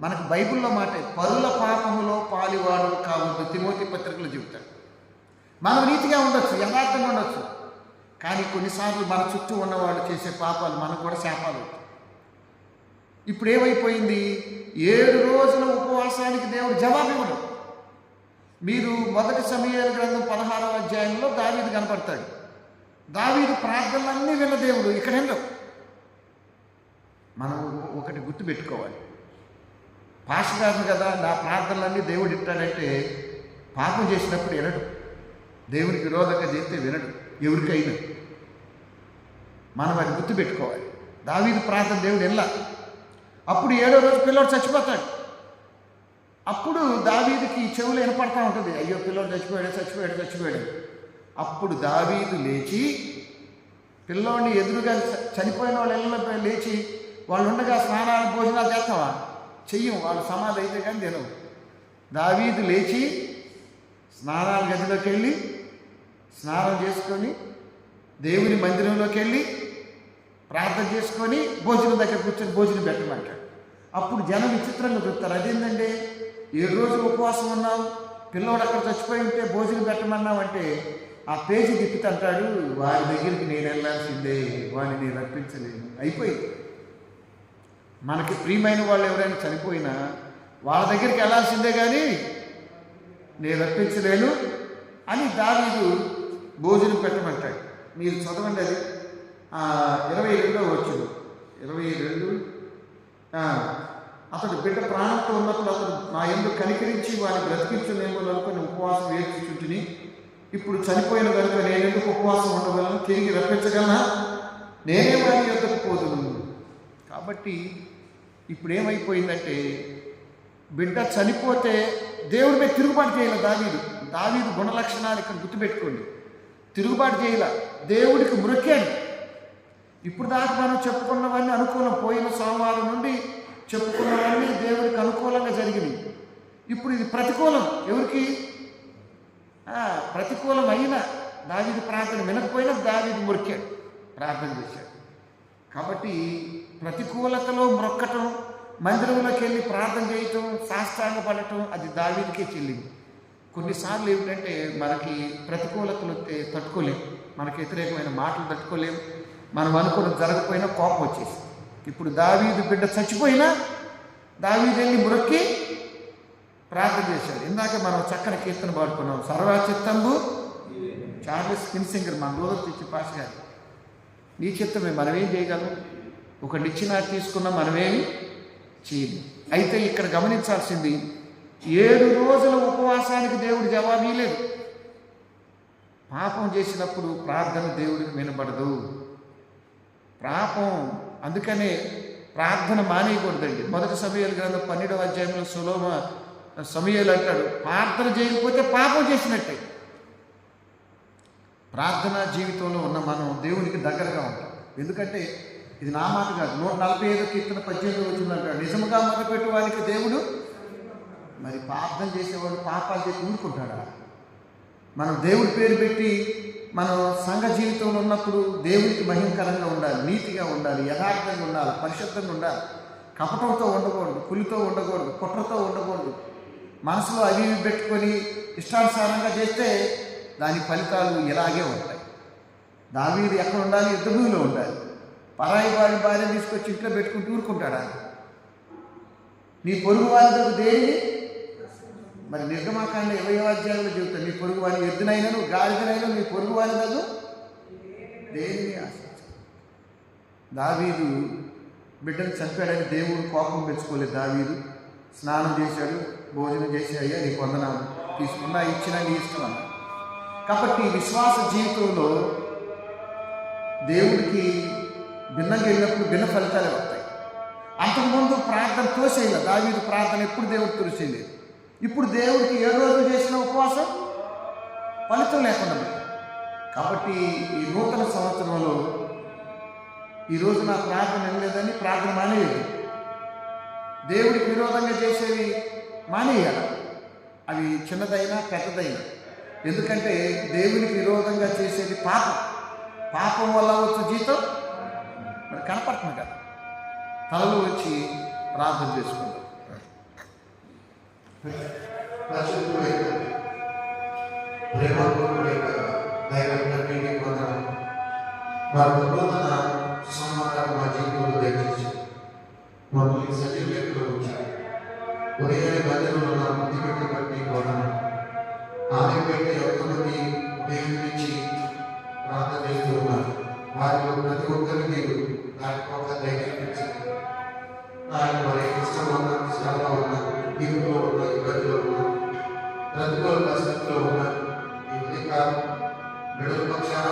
మనకు బైబిల్లో మాట, పరుల పాపములో పాలివాడు కావద్దు తిమోతి పత్రికలు చెబుతాడు. మనం నీతిగా ఉండొచ్చు, యథార్థంగా ఉండొచ్చు, కానీ కొన్నిసార్లు మన చుట్టూ ఉన్నవాళ్ళు చేసే పాపాలు మనకు కూడా శాపాలు. ఇప్పుడు ఏమైపోయింది? 7 రోజుల ఉపవాసానికి దేవుడు జవాబు ఇవ్వడు. మీరు 1 సమూయేలు గ్రంథం 16వ అధ్యాయంలో దావీదు కనపడతాడు. దావీదు ప్రార్థనలన్నీ విన్న దేవుడు ఇక్కడ ఎందుకు? మనం ఒకటి గుర్తుపెట్టుకోవాలి. పాస్టర్ కదా నా ప్రార్థనలన్నీ దేవుడు ఇస్తాడంటే పాపం చేసినప్పుడు వినడు, దేవునికి విరోధంగా చేస్తే వినడు. ఎవరికైనా మనం అది గుర్తుపెట్టుకోవాలి. దావీదు ప్రార్థన దేవుడు వినలా. అప్పుడు 7వ రోజు పిల్లోడు చచ్చిపోతాడు. అప్పుడు దావీదుకి చెవులు వినపడతా ఉంటుంది, అయ్యో పిల్లోడు చచ్చిపోయాడు. అప్పుడు దావీదు లేచి పిల్లోడిని ఎదురుగా చనిపోయిన వాళ్ళు ఇళ్ళలో లేచి వాళ్ళు ఉండగా స్నానాలు భోజనాలు చేస్తావా? చెయ్యం, వాళ్ళు సమాధి అయితే కానీ తినవు. దావీదు లేచి స్నానాల గదిలోకి వెళ్ళి స్నానం చేసుకొని దేవుని మందిరంలోకి వెళ్ళి ప్రార్థన చేసుకొని భోజనం దగ్గర కూర్చొని భోజనం పెట్టమంటాడు. అప్పుడు జనం విచిత్రంగా చూస్తారు, అదేంటంటే 7 రోజులు ఉపవాసం ఉన్నావు, పిల్లోడు అక్కడ చచ్చిపోయి ఉంటే భోజనం పెట్టమన్నావు అంటే ఆ పేజీ తిప్పుతంటాడు, వాడి దగ్గరికి నేను వెళ్ళాల్సిందే, వాడిని నేను రప్పించలేను. అయిపోయింది. మనకి ప్రియమైన వాళ్ళు ఎవరైనా చనిపోయినా వాళ్ళ దగ్గరికి వెళ్ళాల్సిందే కానీ నేను రప్పించలేను అని దావీదు భోజనం పెట్టమంటాడు. మీరు చదవండి, అది 22వ వచనం. 22 అతడు బిడ్డ ప్రాణంతో ఉన్నప్పుడు అతడు నా యందు కనికరించి వారిని బ్రతికించునేమో అనుకుని ఉపవాసం వేర్చుచుంటిని. ఇప్పుడు చనిపోయిన కనుక నేనెందుకు ఉపవాసం ఉండగలను? తిరిగి రప్పించగలనా? నేనే వారి యొద్దకు పోదును. కాబట్టి ఇప్పుడు ఏమైపోయిందంటే, బిడ్డ చనిపోతే దేవుడి మీద తిరుగుబాటు చేయాలి దావీదు గుణ లక్షణాలు ఇక్కడ గుర్తుపెట్టుకోండి. తిరుగుబాటు చేయాల, దేవుడికి మొక్కాడు. ఇప్పుడు దాకా మనం చెప్పుకున్నవన్నీ అనుకూలం, పోయిన సోమవారం నుండి చెప్పుకున్నవన్నీ దేవుడికి అనుకూలంగా జరిగినాయి. ఇప్పుడు ఇది ప్రతికూలం. ఎవరికి? ప్రతికూలం అయినా దావీదు ప్రార్థన వినకపోయినా దావీదు మొక్కాడు, ప్రార్థన చేశాడు. కాబట్టి ప్రతికూలతలో మొక్కటం, మందిరంలోకి వెళ్ళి ప్రార్థన చేయటం, సాష్టాంగపడటం అది దావీదుకే చెల్లింది. కొన్నిసార్లు ఏమిటంటే మనకి ప్రతికూలతలు వస్తే తట్టుకోలేం, మనకి వ్యతిరేకమైన మాటలు తట్టుకోలేం, మనం అనుకున్నది జరగకపోయినా కోపం వచ్చేసి. ఇప్పుడు దావీదు బిడ్డ చచ్చిపోయినా దావీదు వెళ్ళి మొక్కి ప్రార్థన చేశాడు. ఇందాక మనం చక్కని కీర్తన పాడుకున్నాం, సర్వచిత్తంబు చార్లెస్ కిన్సింగర్, మన రోజు తెచ్చి పాస్ గారు. నీ చిత్తమే, మనమేం చేయగలం? ఒక నిచ్చినా తీసుకున్నా మనమేమి చేయదు. అయితే ఇక్కడ గమనించాల్సింది, 7 రోజుల ఉపవాసానికి దేవుడు జవాబు ఇవ్వలేదు. పాపం చేసినప్పుడు ప్రార్థన దేవుడికి వినబడదు. పాపం అందుకనే ప్రార్థన మానేయకూడదండి. 1 సమూయేలు గ్రంథం 12వ అధ్యాయంలో సమూయేలు అంటాడు, ప్రార్థన చేయకపోతే పాపం చేసినట్టే. ప్రార్థనా జీవితంలో ఉన్న మనం దేవునికి దగ్గరగా ఉంటాం. ఎందుకంటే ఇది నా మాట కాదు, 145 కీర్తన 18 వచ్చిందంటాడు, నిజముగా మొదలుపెట్టు వారికి దేవుడు. మరి ప్రార్థన చేసేవాడు పాపాలు చేసి ఊరుకుంటాడా? మనం దేవుడి పేరు పెట్టి మనం సంఘ జీవితంలో ఉన్నప్పుడు దేవుడికి మహిమకరంగా ఉండాలి, నీతిగా ఉండాలి, యథార్థంగా ఉండాలి, పరిశుద్ధంగా ఉండాలి. కపటంతో ఉండకూడదు, పులితో ఉండకూడదు, కుట్రతో ఉండకూడదు. మనసులో అవి పెట్టుకొని ఇష్టానుసారంగా చేస్తే దాని ఫలితాలు ఇలాగే ఉంటాయి. దావీదు ఎక్కడ ఉండాలి? యుద్ధ భూమిలో ఉండాలి. పరాయి వారి భార్య తీసుకొచ్చి ఇంట్లో పెట్టుకుని ఊరుకుంటాడా? నీ పొరుగు వారి దేని మరి నిర్గమాకాండ 20వ అధ్యాయంలో చెబుతాడు, నీ పొరుగు వారిని ఎద్దునైనా గాడిదనైనా నీ పొరుగు వారి దగ్గర దేనిని ఆశించు. దావీదు బిడ్డను చంపాడని దేవుడు కోపం పెంచుకోలేదు. దావీదు స్నానం చేశాడు, భోజనం చేసి, అయ్యా నీకు వందనాలు, తీసుకున్నా ఇచ్చినా నీ ఇష్టం అన్న. కాబట్టి విశ్వాస జీవితంలో దేవుడికి భిన్నంగా వెళ్ళినప్పుడు భిన్న ఫలితాలే వస్తాయి. అంతకుముందు ప్రార్థన తోసేయాలి, దావీదు ప్రార్థన ఎప్పుడు దేవుడు తోసేయలేదు. ఇప్పుడు దేవుడికి 7 రోజులు చేసిన ఉపవాసం ఫలితం లేకుండా. కాబట్టి ఈ నూతన సంవత్సరంలో ఈరోజు నా ప్రార్థన వినలేదని ప్రార్థన మానేయాలి. దేవుడికి విరోధంగా చేసేవి మానేయాలి, అవి చిన్నదైనా పెద్దదైనా. ఎందుకంటే దేవునికి విరోధంగా చేసేది పాపం. పాపం వల్ల వచ్చే జీతం మరి కనపడుతుంది కదా. తలలో వచ్చి ప్రార్థన చేసుకుంటాం. మమ్మల్ని సజీవ లెక్కలో ఉంచారు. ఉదయాన్నే మందిరంలో నా బుద్ధి పెట్టి బట్టి కొన్నాను. ఆమె పెట్టి ఎంతమంది ఉదయం నుంచి ప్రార్థన చేస్తూ ఉన్నారు. వారిలో ప్రతి ఒక్కరికి మీరు దానికి ఒక ధైర్యం ఇచ్చింది. ఆయన మరి ఇష్టం ఉన్న, శ్రమలో ఉన్న, ఇరుకులో ఉన్న, ఇబ్బందిలో ఉన్న, ప్రతికూల పరిస్థితుల్లో ఉన్న ఈ ఉదయకాలం విడుదల పక్షాన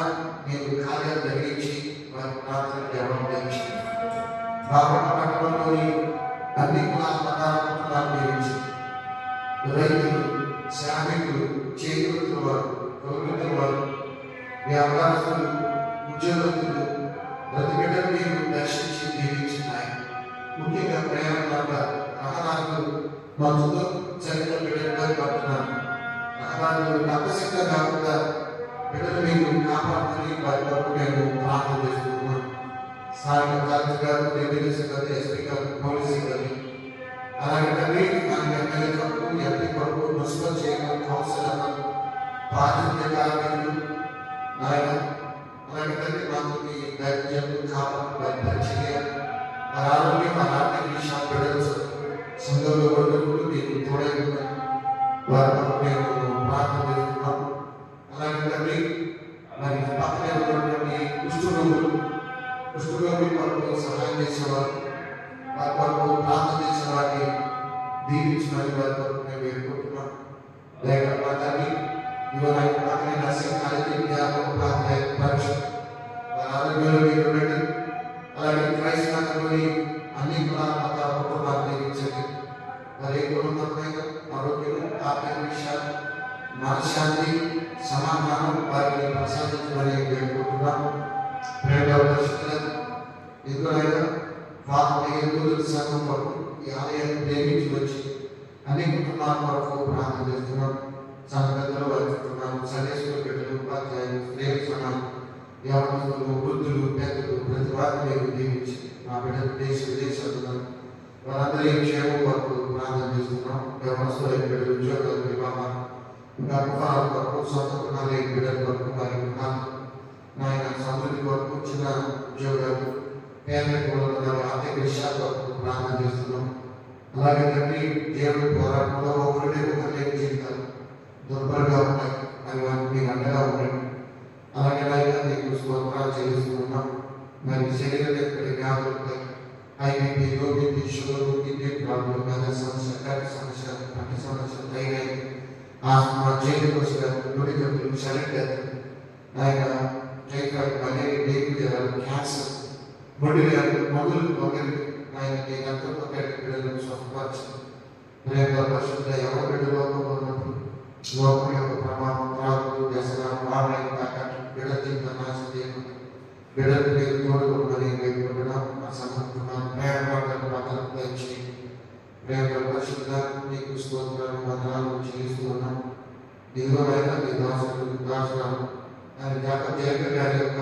మీరు కార్యాలు జరిగించి వారి ప్రార్థన జవాబు జరిగించింది. బాపట్ల పట్టణంలోని అన్ని కులాల మతాలను నియమించి రైతులు, శ్రామికులు, చేతుల వారు, తొలగించిన వారు, వ్యాపారస్తులు, ఉద్యోగస్తులు, ప్రతి బిడ్డను మీరు దర్శించి దీవించినాయి. ముఖ్యంగా ప్రయాణాల రహదారులు మంచుతో చలితో బిడ్డలుగా పడుతున్నారు. రహదారులు తప్పసిద్ధం కాకుండా బిడ్డలు మీరు కాపాడుతుని వారి వరకు నేను ప్రార్థన చేస్తున్నాను. స్థానిక కలెక్టర్ గారు, రెవెన్యూ సిబ్బంది, ఎస్పీ గారు, పోలీసు గారు, అలాగే ఎమ్మెల్యే కొరకు, ఎంపీ కొరకు, మున్సిపల్ చైర్మన్, కౌన్సిలర్, బాధ్యత కార్మికులు, నాయన అలాగే తండ్రి మాకు మీ దైర్యాలు కాపాడు పరిచర్య, వారి ఆరోగ్యం, వారి ఆర్థిక విషయాలు బిడ్డలు సంఘంలో కొడుకులు మీకు తోడై వారి మేము ప్రార్థన చేస్తున్నాము. అలాగే తండ్రి మరి పక్కనే ఉన్నటువంటి కుష్ఠరోగులు కొరకు సహాయం చేసేవారు, వారి కొరకు ప్రార్థన చేసిన వారిని దీవించమని వారి కొరకు మేము వేడుకుంటున్నాం. లేక తండ్రి ఇవాళ ప్రార్థన నర్సింగ్ కాలేజీ విద్యార్థులకు ప్రార్థన పరీక్ష వారి ఆరోగ్యంలో మీరు ఉండండి. అలాగే క్రైస్తవ నగరంలోని అన్ని మత కుటుంబాలను దీవించండి. వారి కుటుంబమైన ఆరోగ్యం, ఆర్థిక విషయాలు, మనశ్శాంతి, సమాధానం వారిని ప్రసాదించమని వేడుకుంటున్నాం. ప్రేమ పరిశుద్ధులను ఎదురైన వారి సంఘం కొరకు ఈ ఆలయాన్ని ప్రేమించి వచ్చి అన్ని కుటుంబాల కొరకు ప్రార్థన చేస్తున్నాం. సంఘటనలో వాడుతున్నాం. సండే స్కూల్ బిడ్డలు, ఉపాధ్యాయులు, స్నేహ సమాజం, యవనస్తులు, వృద్ధులు, పెద్దలు ప్రతి వారిని మీరు దీవించి మా బిడ్డలు దేశ విదేశాలు వారందరి క్షేమం కొరకు ప్రార్థన చేస్తున్నాం. యవనస్తుల బిడ్డలు, ఉద్యోగాలు, వివాహాలు, గర్భఫలాల కొరకు, సొంత కుటుంబాల బిడ్డల కొరకు వారి నాయన సమృద్ధి కొరకు, చిన్న ఉద్యోగాలు, పేదరికంలో ఆర్థిక విషయాల కొరకు ప్రార్థన చేస్తున్నాం. అలాగే తండ్రి దేవుడి పోరాటంలో ఒకరినే ఒకరిని జీవితాలు దుర్బలంగా ఉంటాయి. మరి వారికి మీకు అండగా ఉండండి. అలాగే నీకు స్తోత్రాలు చెల్లిస్తున్నాం. మరి శరీరం ఎక్కడి వ్యాధులపై high BP, low BP, sugar, kidney problem, మెదడు సమస్య, కంటి సమస్య, కంటి సమస్య, థైరాయిడ్, ఆస్మా, జైలుకోసం, నుడిగట్టులు, శరీర ఆయన టైఫాయిడ్, మలేరియా, డెంగ్యూ జ్వరాలు, క్యాన్సర్, మొండి వ్యాధులు, మందులు మొదలు ఆయన ఎంతో బిడ్డలను స్వస్థపరచండి. ప్రేమ పరిశుద్ధ ఎవరి బిడ్డ లోకంలో ఉన్నప్పుడు లోకం యొక్క ప్రభావం, త్రాగులు, వ్యసనాలు, ఆన్లైన్ తాకట్టు, బిడ్డ జీవితం నాశనం చేయకుండా బిడ్డలు మీరు తోడుకోమని వేడుకుంటున్నాం. మా సమర్థున్నాం. ప్రేమ మాటలు భద్రత ఇచ్చి ప్రేమ పరిశుద్ధ నీకు స్తోత్రాలు వందనాలు చెల్లిస్తూ ఉన్నాం. దిగువైనా మీ దాసురాలు ఆయన జగన్ గారి యొక్క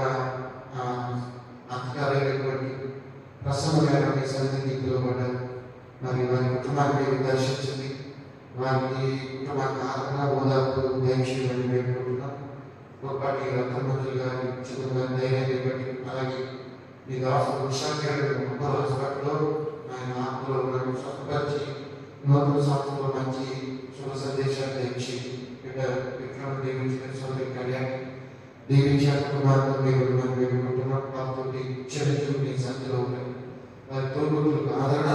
అధికారైనటువంటి ప్రసన్న గారు మీ సన్నిధికి పిలువబడ్డారు. మరి వారి కుటుంబాన్ని మీరు దర్శించండి. వారికి కుటుంబానికి ఆదరణ, ఓదార్పు దయచేయమని వేడుకుంటున్నాం. గొప్పటి రత్నమంతులు గారి చిన్న ధైర్యాన్ని బట్టి, అలాగే మీ దాసులు విశాఖ హాస్పిటల్లో ఆయన ఆత్మలో నన్ను స్వస్థపరిచి నూతన సంవత్సరంలో మంచి శుభ సందేశాలు తెచ్చి విక్రమ దీవించిన సోదరి కళ్యాణి దీవించిన కుమార్తె మీరు మనం వేడుకుంటున్నాం. వారితోటి చెడు మీ సంధిలో ఉంటాయి. వారి తోడులకు ఆదరణ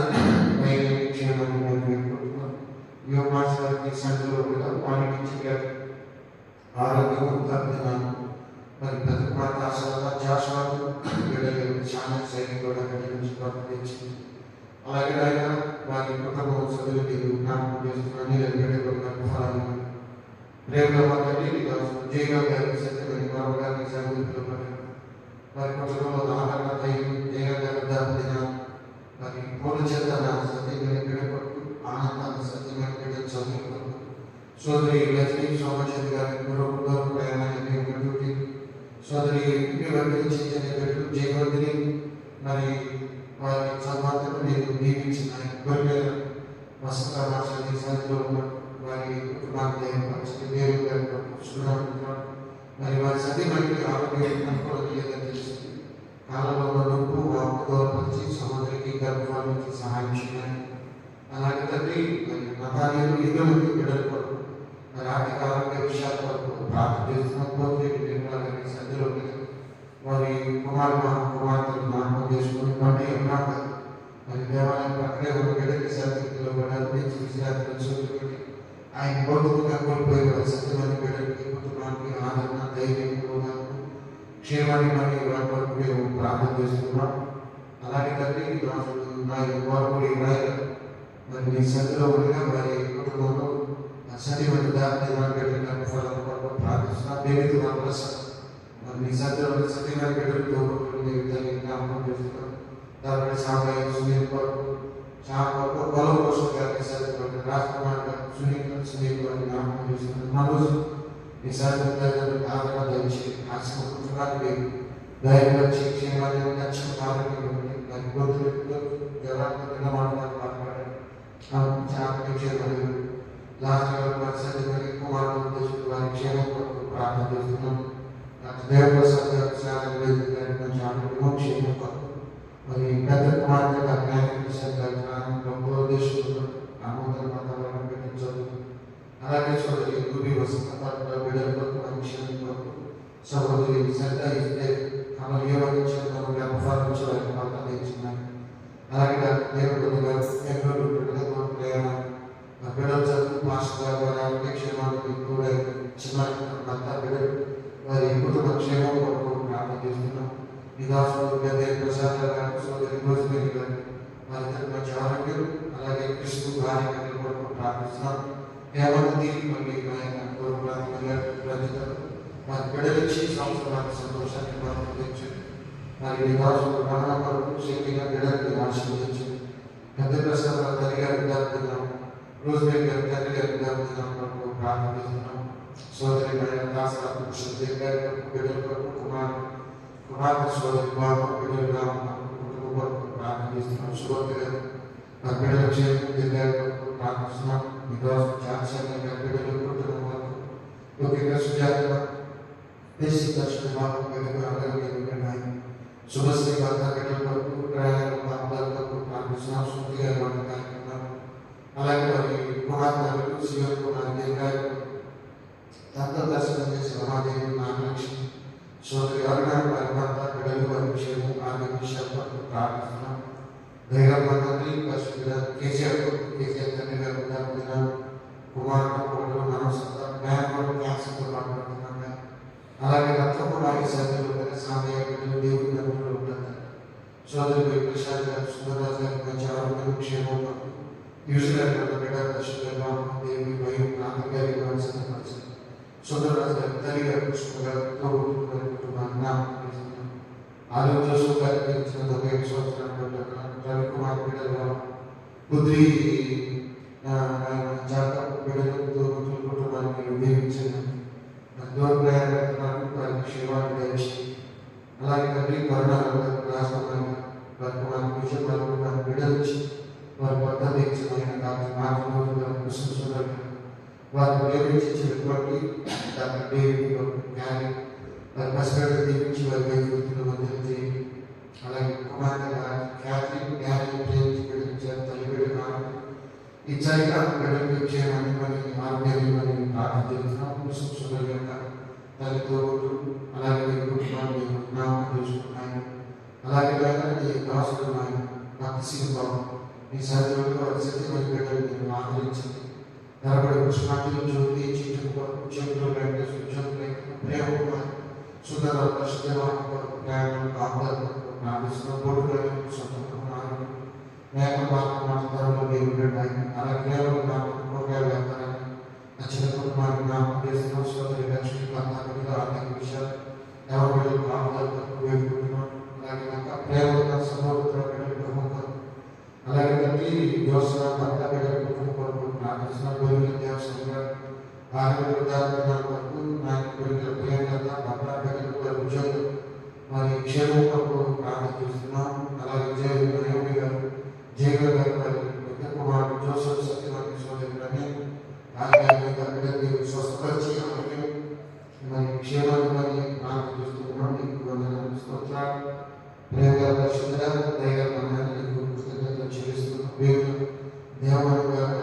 చేయమని మేము వేడుకుంటున్నాం. యువ మాస్ వారికి సంధిలో కూడా వారి నుంచి ఆరోగ్యం తగ్గుతున్నాను. మరి ప్రతి కుమార్తె జాషువాకు బిడ్డలు చాలా శైలి కూడా నుంచి ప్రకటించింది. అలాగే ఆయన వారి కుటుంబ సభ్యులు మీరు జ్ఞాపకం చేస్తున్నాను. ఫలాన్ని ప్రేమలో మాట్లాడి జైలో గారికి సత్యమైన మరొక గారికి సభ్యులు వారి కుటుంబంలో ఆదరణ ధైర్యం జైలు గారి దాపిన మరి పూర్ణ చేతన సత్యమైన బిడ్డపట్టు ఆనందాన్ని సత్యమైన బిడ్డ చదువుకుంటారు. సోదరి లక్ష్మీ సోమచంద్ర గారి మరొక డ్యూటీ సోదరి బిడ్డలు జయవర్ధిని మరి వారి చదువుతను నేను దీవించిన గొర్రెల వసంత భాషని సంధిలో వారి కుటుంబాన్ని పరిస్థితి దేవుడు మరి వారి సతీమణికి ఆరోగ్యం అనుకూలంగా తెలిసింది. కాలంలో నొప్పు దూరపరిచి సహోదరికి గర్భఫలం నుంచి సహాయం చేయాలి. అలాగే తండ్రి మరి నతానీయులు ఇద్దరు బిడ్డల కొరకు మరి ఆర్థిక ఆరోగ్య విషయాల కొరకు ప్రార్థన చేస్తున్న కోరిక నిర్మలాన్ని సంధిలో వారి కుమార్తెలు జ్ఞాపకం చేసుకుని పండుగ మరి దేవాలయం పక్కనే ఉన్న బిడ్డకి సన్నిధిలో విశ్రాంతి ఆయన భౌతికంగా కోల్పోయి వారి సత్యమైన బిడ్డలకి కుటుంబానికి ఆదరణ, ధైర్యం, క్షేమాన్ని మరి వారి వరకు మేము ప్రార్థన చేస్తున్నాం. అలాగే తండ్రి మరి మీ సంధిలో ఉండగా వారి కుటుంబంలో సత్యమైన బిడ్డలకు ప్రార్థిస్తున్నాం. దేవితో ప్రసాద్ మీ సత్యంలో సత్యమైన బిడ్డలతో జ్ఞాపకం చేస్తున్నాం. దాని సాంబయ్య సునీల్ కొరకు పొలం కోసం గారికి సత్యమైన రాజకుమార్ గారు సునీల్ గారిని జ్ఞాపకం చేస్తున్నాం. మనోజ్ మీ సత్యం ఆదరణ ధరించి ఆశించుకున్నానికి ధైర్యపరిచి క్షేమాన్ని నచ్చిన ఆరోగ్యం మరి గొంతులు జలాన్ని మాట్లాడారు. సత్యమైన కుమారుడు వారి క్షేమం కొరకు ప్రార్థన చేస్తున్నాం. దేవప్రసాద్ మరి పెద్ద కుమార్తె ఆమోదం పెట్టించదు. అలాగే సోదరి గురి వసంత బిడ్డల కొరకు సహోదరి శ్రద్ధ ఇస్తే అమలు ఏమనిచ్చారు వ్యాపారం ప్రార్థించినాయి. అలాగే డాక్టర్ దేవపతి గారు బెంగళూరు బిడ్డలతో ప్రయాణం బిడ్డల చదువు మాస్టర్ గారు వారి ఆరోగ్య క్షేమాలకు ఎక్కువ చిన్న బిడ్డలు వారి కుటుంబ క్షేమం కొరకు ప్రార్థన చేస్తున్నాం. నిదాసులు గదే ప్రసాద్ గారు సోదరి రోజుమేరి గారు వారి తరపు మంచి ఆరోగ్యం అలాగే కృష్ణ భార్య గారి కొరకు ప్రార్థిస్తున్నాం. హేమంత్ దీప్ మళ్ళీ నాయన గౌరవ ప్రజలు వారి బిడ్డలిచ్చి సంవత్సరాల సంతోషాన్ని ప్రారంభించండి. మరి నివాసులు రమణ కొరకు శక్తిగా బిడ్డలను ఆశీర్వదించండి. పెద్ద ప్రసాద్ వారి తల్లి గారి విద్యార్థులను రోజుమేరి గారి తల్లి గారి విద్యార్థులను కొరకు ప్రారంభిస్తున్నాం. సోదరి దాసరాపు కృష్ణదేవ్ గారి కొరకు బిడ్డల కొరకు కుమార్తె సోదరి బాబు బిడ్డలు కుటుంబం కొరకు ప్రారంభిస్తున్నాం. సుభద్ర గారు వారి బిడ్డల క్షేమం గారి కొరకు ప్రార్థిస్తున్నాం. నివాసు చాన్సల్ గారి బిడ్డల కుటుంబం కొరకు ముఖ్యంగా సుజాత దేశీ దర్శన బాబు శుభశ్రీ భర్త బిడ్డల కొరకు ప్రయాణాల పాపదాల కొరకు ప్రార్థిస్తున్నాం. శృతి గారి వంటి కార్యక్రమం అలాగే మరి కుమార్తెలు శివన్ కుమార్ దేవ్ గారి తంత్ర దర్శనం చేసి రమాదేవి నాగలక్ష్మి సోదరి అరుణాడు వారి భర్త బిడ్డలు వారి విషయము ఆరోగ్య విషయాల కొరకు ప్రార్థిస్తున్నాం. బేగమ్మ తండ్రి కేసీఆర్ తండ్రి గారు విద్యార్థులు కుమారుడు కొడుకులు మనోసంత బ్యాంకులు క్యాన్సర్తో బాధపడుతున్నాం. అలాగే రత్నకుమారి సభ్యులు సామయ్య బిడ్డలు దేవుడి నమ్మకంలో ఉంటారు. సోదరి ప్రసాద్ గారు సుందరరాజు గారి మంచి ఆరోగ్యం క్షేమం న్యూజిలాండ్ బిడ్డ దర్శకులు దేవి భయం నాన్న గారి సందర్శించారు. సుందరరాజు గారి తల్లి గారు కృష్ణ గారు తోడుగారి కుటుంబాన్ని నామకరిస్తున్నారు. ఆరోగ్య సుఖాలు పెంచిన 95 సంవత్సరాల రవికుమార్ బిడ్డలు బుద్ధి జాతక బిడ్డలు కుటుంబాన్ని మీరు దీవించండి. దూర ప్రయాణాలకు వారికి క్షేమాన్ని దయచేయండి. అలాగే తండ్రి కరుణాలను రాష్ట్రమైన వారి కుమార్ విజయం వారి బిడ్డలించి వారి పద్ధతి ఇచ్చిన డాక్టర్ కృష్ణ వారిని ప్రేమించినటువంటి డాక్టర్ డేవిడ్ జ్ఞాని వారి పసిగడ్డ దీవించి వారి వృత్తుల మధ్య చేయండి. అలాగే కుమార్తె ఖ్యాతి జ్ఞాని ప్రేమించి బిడ్డించారు. తల్లి బిడ్డ ఇచ్చాయిగా బిడ్డలకు క్షేమాన్ని మరి ఆరోగ్యాన్ని మరి ప్రార్థన చేస్తున్నాం. సుందరి యొక్క తల్లితో అలాగే కుటుంబాన్ని నామం చేసుకున్నాయి. అలాగే దాసులు భక్తి సింగ్ బాబు ఈ సర్జీవులు వారి సత్యమైన బిడ్డలు మీరు ఆదరించండి. తరబడి పుష్పాంజలి జ్యోతి చేతులు ప్రేమ సుందర ప్రసిద్ధవాహం కొరకు ప్రయాణం కాపుదల ప్రార్థిస్తున్నాం. బోర్డు సొంతకున్నారు మేక బాధలో మీరు ఉన్నాయి. అలా కేవలం నాకు కూరగాయలు వెళ్తారని నచ్చిన కుటుంబాన్ని జ్ఞాపకం చేస్తున్నాం. సోదరి లక్ష్మి భర్త ఆర్థిక విషయాలు ఎవరి బిడ్డలు కాపుదల కొరకు వేడుకుంటున్నాం. అలాగే నాకు ప్రేమ సహోదర బిడ్డల కుటుంబం అలాగే తండ్రి యోసన భర్త బిడ్డల కుటుంబం కొరకు ప్రార్థిస్తున్నాం. గోవింద దేవస్వామి గారు ఆరోగ్య విద్యార్థుల కొరకు నాకు గోవింద ప్రియాంక భర్త బిడ్డల వారి ఉద్యోగులు మరి క్షేమం కొరకు ప్రార్థన చేస్తున్నాం. అలాగే జయమి గారు జయగర్ గారు వారి పెద్ద కుమారుడు జోసఫ్ సత్యవారి సోదరులని ఆరోగ్య స్వస్థపరిచి మరి క్షేమాన్ని మరి ప్రార్థన చేస్తున్నాం. నీకు వందనాలు స్తోత్రాలు. ప్రేమగా పరిశుద్ధ దయగా నీకు కృతజ్ఞతలు చెల్లిస్తున్నాం. వేరు దేవాలయం గారు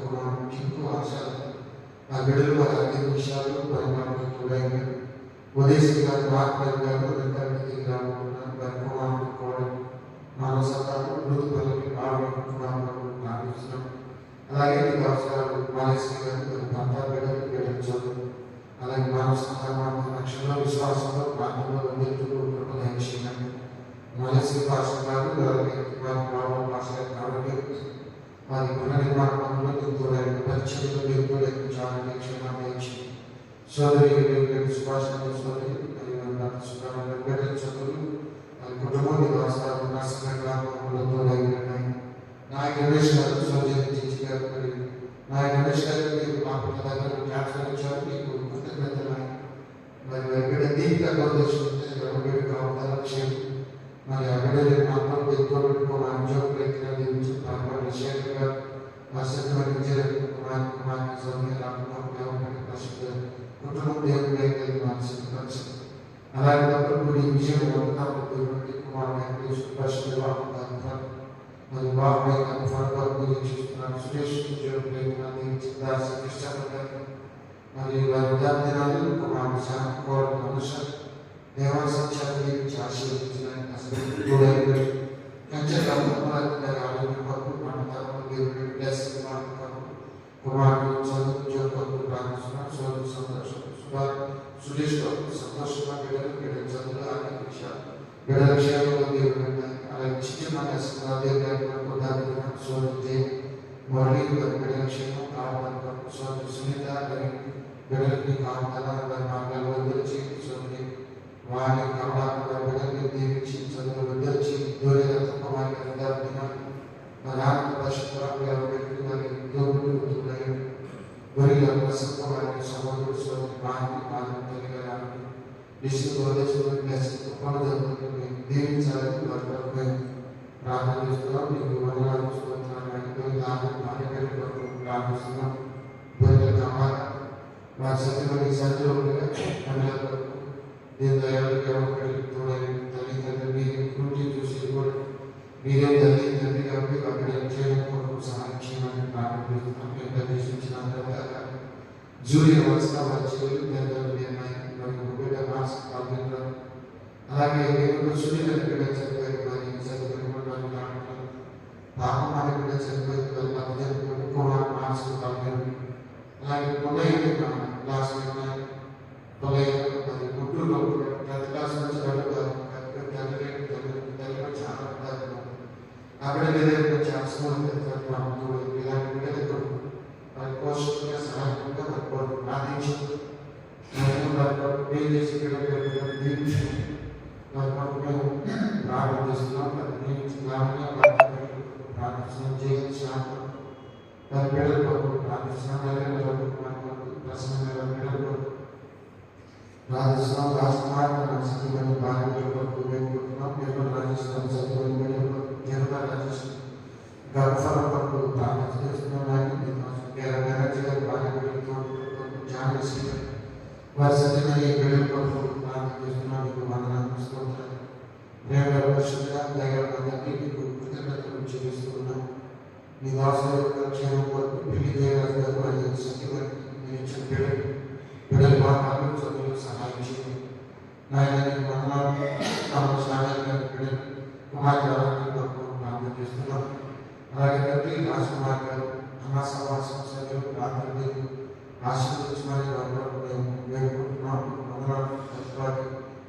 కుమారుడు చింకు ఆశాలు ఆ బిడ్డలు వారి అన్ని విషయాలు పరిమాణాలు చూడాలి. ఉదయశ్రీ గారు వాక్యాలు గారు రానుకుంటున్నారు. వారి కుమారుడు కూడా మానసత్తాలు మృదుపల్లి ఆవిడ కుమారుడు ప్రార్థిస్తున్నాం. అలాగే నీకు అవసరాలు మాలేశ్వరి గారు భర్త బిడ్డలు బిడ్డలు చదువు అలాగే మానవ లక్ష్యంలో విశ్వాసంలో ప్రాంతంలో వందించుతూ దయచేయండి. మాలేశ్వరి భాష గారు వారి భాష ఆరోగ్యం వారి పునర్నిర్మాణ పనులు ఎంతో పరిచయంలో ఎంతో చాలా క్షేమాన్ని ఇచ్చింది. సోదరి సుభాష్ సోదరి బిడ్డల చదువులు వారి కుటుంబం నివాసాలు నర్సంతో నాయక గణేష్ గారు సోదరి గారు నాయక గణేష్ గారికి మాకు దగ్గర ట్రాన్స్ఫర్ ఇచ్చారు. మీకు కృతజ్ఞతలు. మరి బిడ్డ దీపిక గౌరవించుకుంటే కావాలి లక్ష్యం మరి ఆ బిడ్డలు మాత్రం ఎక్కువ పెట్టుకోవాలి. ఉద్యోగ ప్రయత్నాలు శేఖర్ గారు వసతమైన కుమార్ సౌమ్య ప్రసిద్ధ కుటుంబం దేవుడి సిద్ధపరిచింది. అలాగే తప్పుడు ఈ విషయం కుమార్ ప్రసిద్ధ మరి బాబు చూస్తున్నాను. సురేష్ కృష్ణ మరి వారి విద్యార్థినాలు కుమార్ కోడ మనుష దేవాశించాలు దీవించి ఆశీర్వదించడానికి హస్బెండ్ తోడైపోయి కంచెగా ముఖ్యమంత్రి ఆరోగ్య కొరకు మన తరపు దేవుడి బ్లెస్సింగ్ కొరకు కుమారుడు చదువు ఉద్యోగ కొరకు ప్రార్థిస్తున్నాం. సోదరు సంతోషం సురేష్ కొరకు సంతోషంగా బిడ్డలు చదువులు ఆర్థిక విషయాలు బిడ్డల విషయాల్లో దేవుడు అలాగే చిన్న దేవుడు సోదరు మురళి బిడ్డల విషయంలో కావాలి కొరకు సోదరు సునీత బిడ్డలకి కావాలి మార్గాలు వదిలిచి సోదరి వారి కావాలి బిడ్డల్ని దీవించి చదువులు వదిలిచి దూరంగా తప్ప వారి ఆనంద పరిశుభ్రంగా పెట్టి వారి ఉద్యోగులు గొరిల ప్రసంగ వారి సహోదరుడు సోదరి బాగా తెలియగలని దీవించాలని వారి కొరకు ప్రార్థన చేస్తున్నాం. మీకు వందనాలు ప్రార్థిస్తున్నాం. గొరిల కావాలి వారి సత్యమైన సంఖ్యలో దీని దయాలు తల్లిదండ్రులు మీరు పూర్తి చూసి కూడా మీరే తల్లిదండ్రులు కాబట్టి అక్కడ చేయడం కొరకు సహాయం చేయమని ప్రార్థన చేస్తున్నాం. జూలియా వలస వచ్చి అలాగే సూర్యుల కూడా చనిపోయి మరి చనిపోయిన పాపం అని కూడా చనిపోయి కుమార్ మానసిక పాల్గొని అలాగే పొలయ్య క్లాస్ పొలయ్య మరి గుంటూరులో 10th క్లాస్ నుంచి చాలా అక్కడ ఛాన్స్ ఇలాంటి బిడ్డలు వారి పోషకులుగా సహాయకులుగా వారి ప్రార్థించి చేసి వారి కొరకు మేము ప్రార్థన చేస్తున్నాం. ప్రార్థిస్తున్నాం చేయించాం వారి బిడ్డల కొరకు ప్రార్థిస్తున్నాం. ప్రసన్నమైన బిడ్డల కొరకు ప్రార్థిస్తున్నాం. రాజకుమార్ సత్యమైన భార్య బిడ్డల కొరకు వేడుకుంటున్నాం. నిర్మల రాజేశ్వరం సత్యమైన బిడ్డల కొరకు జనతా రాజేశ్వరం గర్భఫలం కొరకు ప్రార్థన చేస్తున్నాం. వారి సత్యమైన బిడ్డల కొరకు ప్రార్థన చేస్తున్నాం. మీకు వందనాలు స్తోత్రాలు ప్రేమ పరిశుద్ధంగా దయగలన్నీ మీకు కృతజ్ఞతలు చెల్లిస్తున్నాం. మీ దాసుల యొక్క క్షేమం కొరకు పెళ్లి జయరాజు గారు వారి సత్యమైన మీరు ఇచ్చిన బిడ్డల భాగాలు చదువులకు సహాయం చేయండి. నాయన మీకు వందనాలు బిడ్డలు కుమార్ గారు కొరకు ప్రార్థన చేస్తున్నాం. అలాగే తండ్రి రాజకుమార్ గారు అన్నా సమాసం సభ్యులు ప్రార్థన మీకు ఆశీర్వదించమని వారి కొరకు మేము వేడుకుంటున్నాం. వందనాలు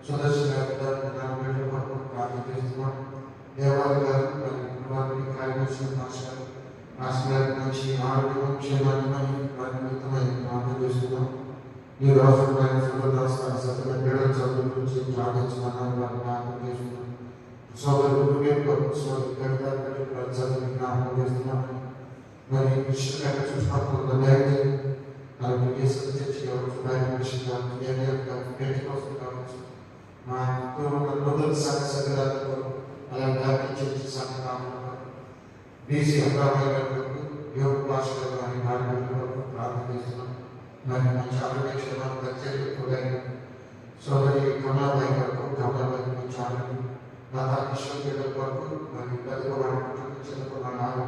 సుదర్శన బిడ్డల కొరకు ప్రార్థన చేస్తున్నాం. దేవాలయ గారు వారిని కార్యదర్శి ఆశీర్వాదం నుంచి ఆరోగ్యం క్షేమాన్ని వారి నిమిత్తమై ప్రార్థన చేస్తున్నాం. ఈ రోజు సత్యమైన బిడ్డల చదువు గురించి ప్రార్థించమని వారిని ప్రార్థన చేస్తున్నాం. సోదరుడు చదువు జ్ఞాపకం చేస్తున్నాం. మరి విషయంగా చూసినప్పుడు కావచ్చు మా మొదటి సంఘాలతో అలాగే చర్చి సంఘాలు బీసీ అభిప్రాయాల కొరకు యోగ భాషల వారి భార్య కొరకు ప్రార్థన చేస్తున్నాం. మరి మంచి ఆరోగ్యక్షేమాలు ప్రత్యేక సోదరి కమలాబాయి కొరకు కమలాబాయి మంచి ఆరోగ్యం లతా కిషోర్ బిడ్డల కొరకు మరి పెద్దవాడి చిన్నకున్నారు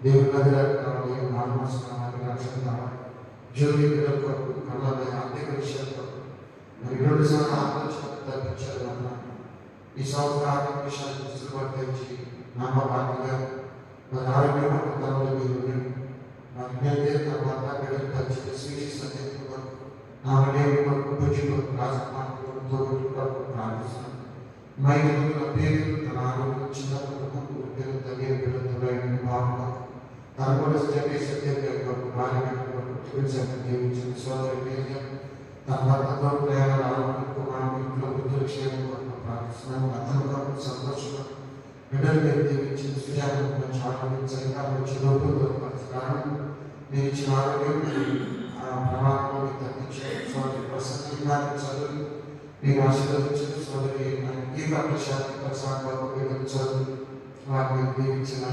దేవుని నగరాలు మానవస్కారాలు రక్షణ కావాలి. జ్యోతి బిడ్డల కొరకు కమలాబాయి ఆర్థిక విషయాల కొరకు మరి 2 సంవత్సరాలు తప్పించారు అన్నారు. ఈ సంవత్సరం ఆర్థిక విషయాన్ని దృష్టిపట్టి నామబాధ్యగా మరి ఆరోగ్యం తనలో మీరు మరి తర్వాత బిడ్డలు కలిసి స్వీకరిస్తున్న కొరకు ఆమె కొరకు పూజలు రాజకుమార్ కొరకు ప్రార్థిస్తున్నాం. మైలు పేరు తన ఆరోగ్యం చిన్నప్పుడు పేరు తగ్గే బిడ్డలు బాగుంటాం. తను కూడా కొరకు భార్య కొరకు జీవించిన సోదరి తన భర్తతో ప్రయాణాలు ఆరోగ్యం కుమారుడు ఇంట్లో బుద్ధుల క్షేమం కొరకు ప్రార్థిస్తున్నాం. అతను కొరకు సంతోషంగా బిడ్డలు మీరు దీవించిన సుజాతం ఆరోగ్యంగా మంచి లోపల కారణం మీరు ఇచ్చిన ఆరోగ్యం ప్రమాణంలో మీకు తగ్గించారు. సోదరి ప్రసన్న చదువు మీకు ఆశీర్వదించిన సోదరి ఈ ప్రశాంతి ప్రసాద్ చదువు వారిని దీవించిన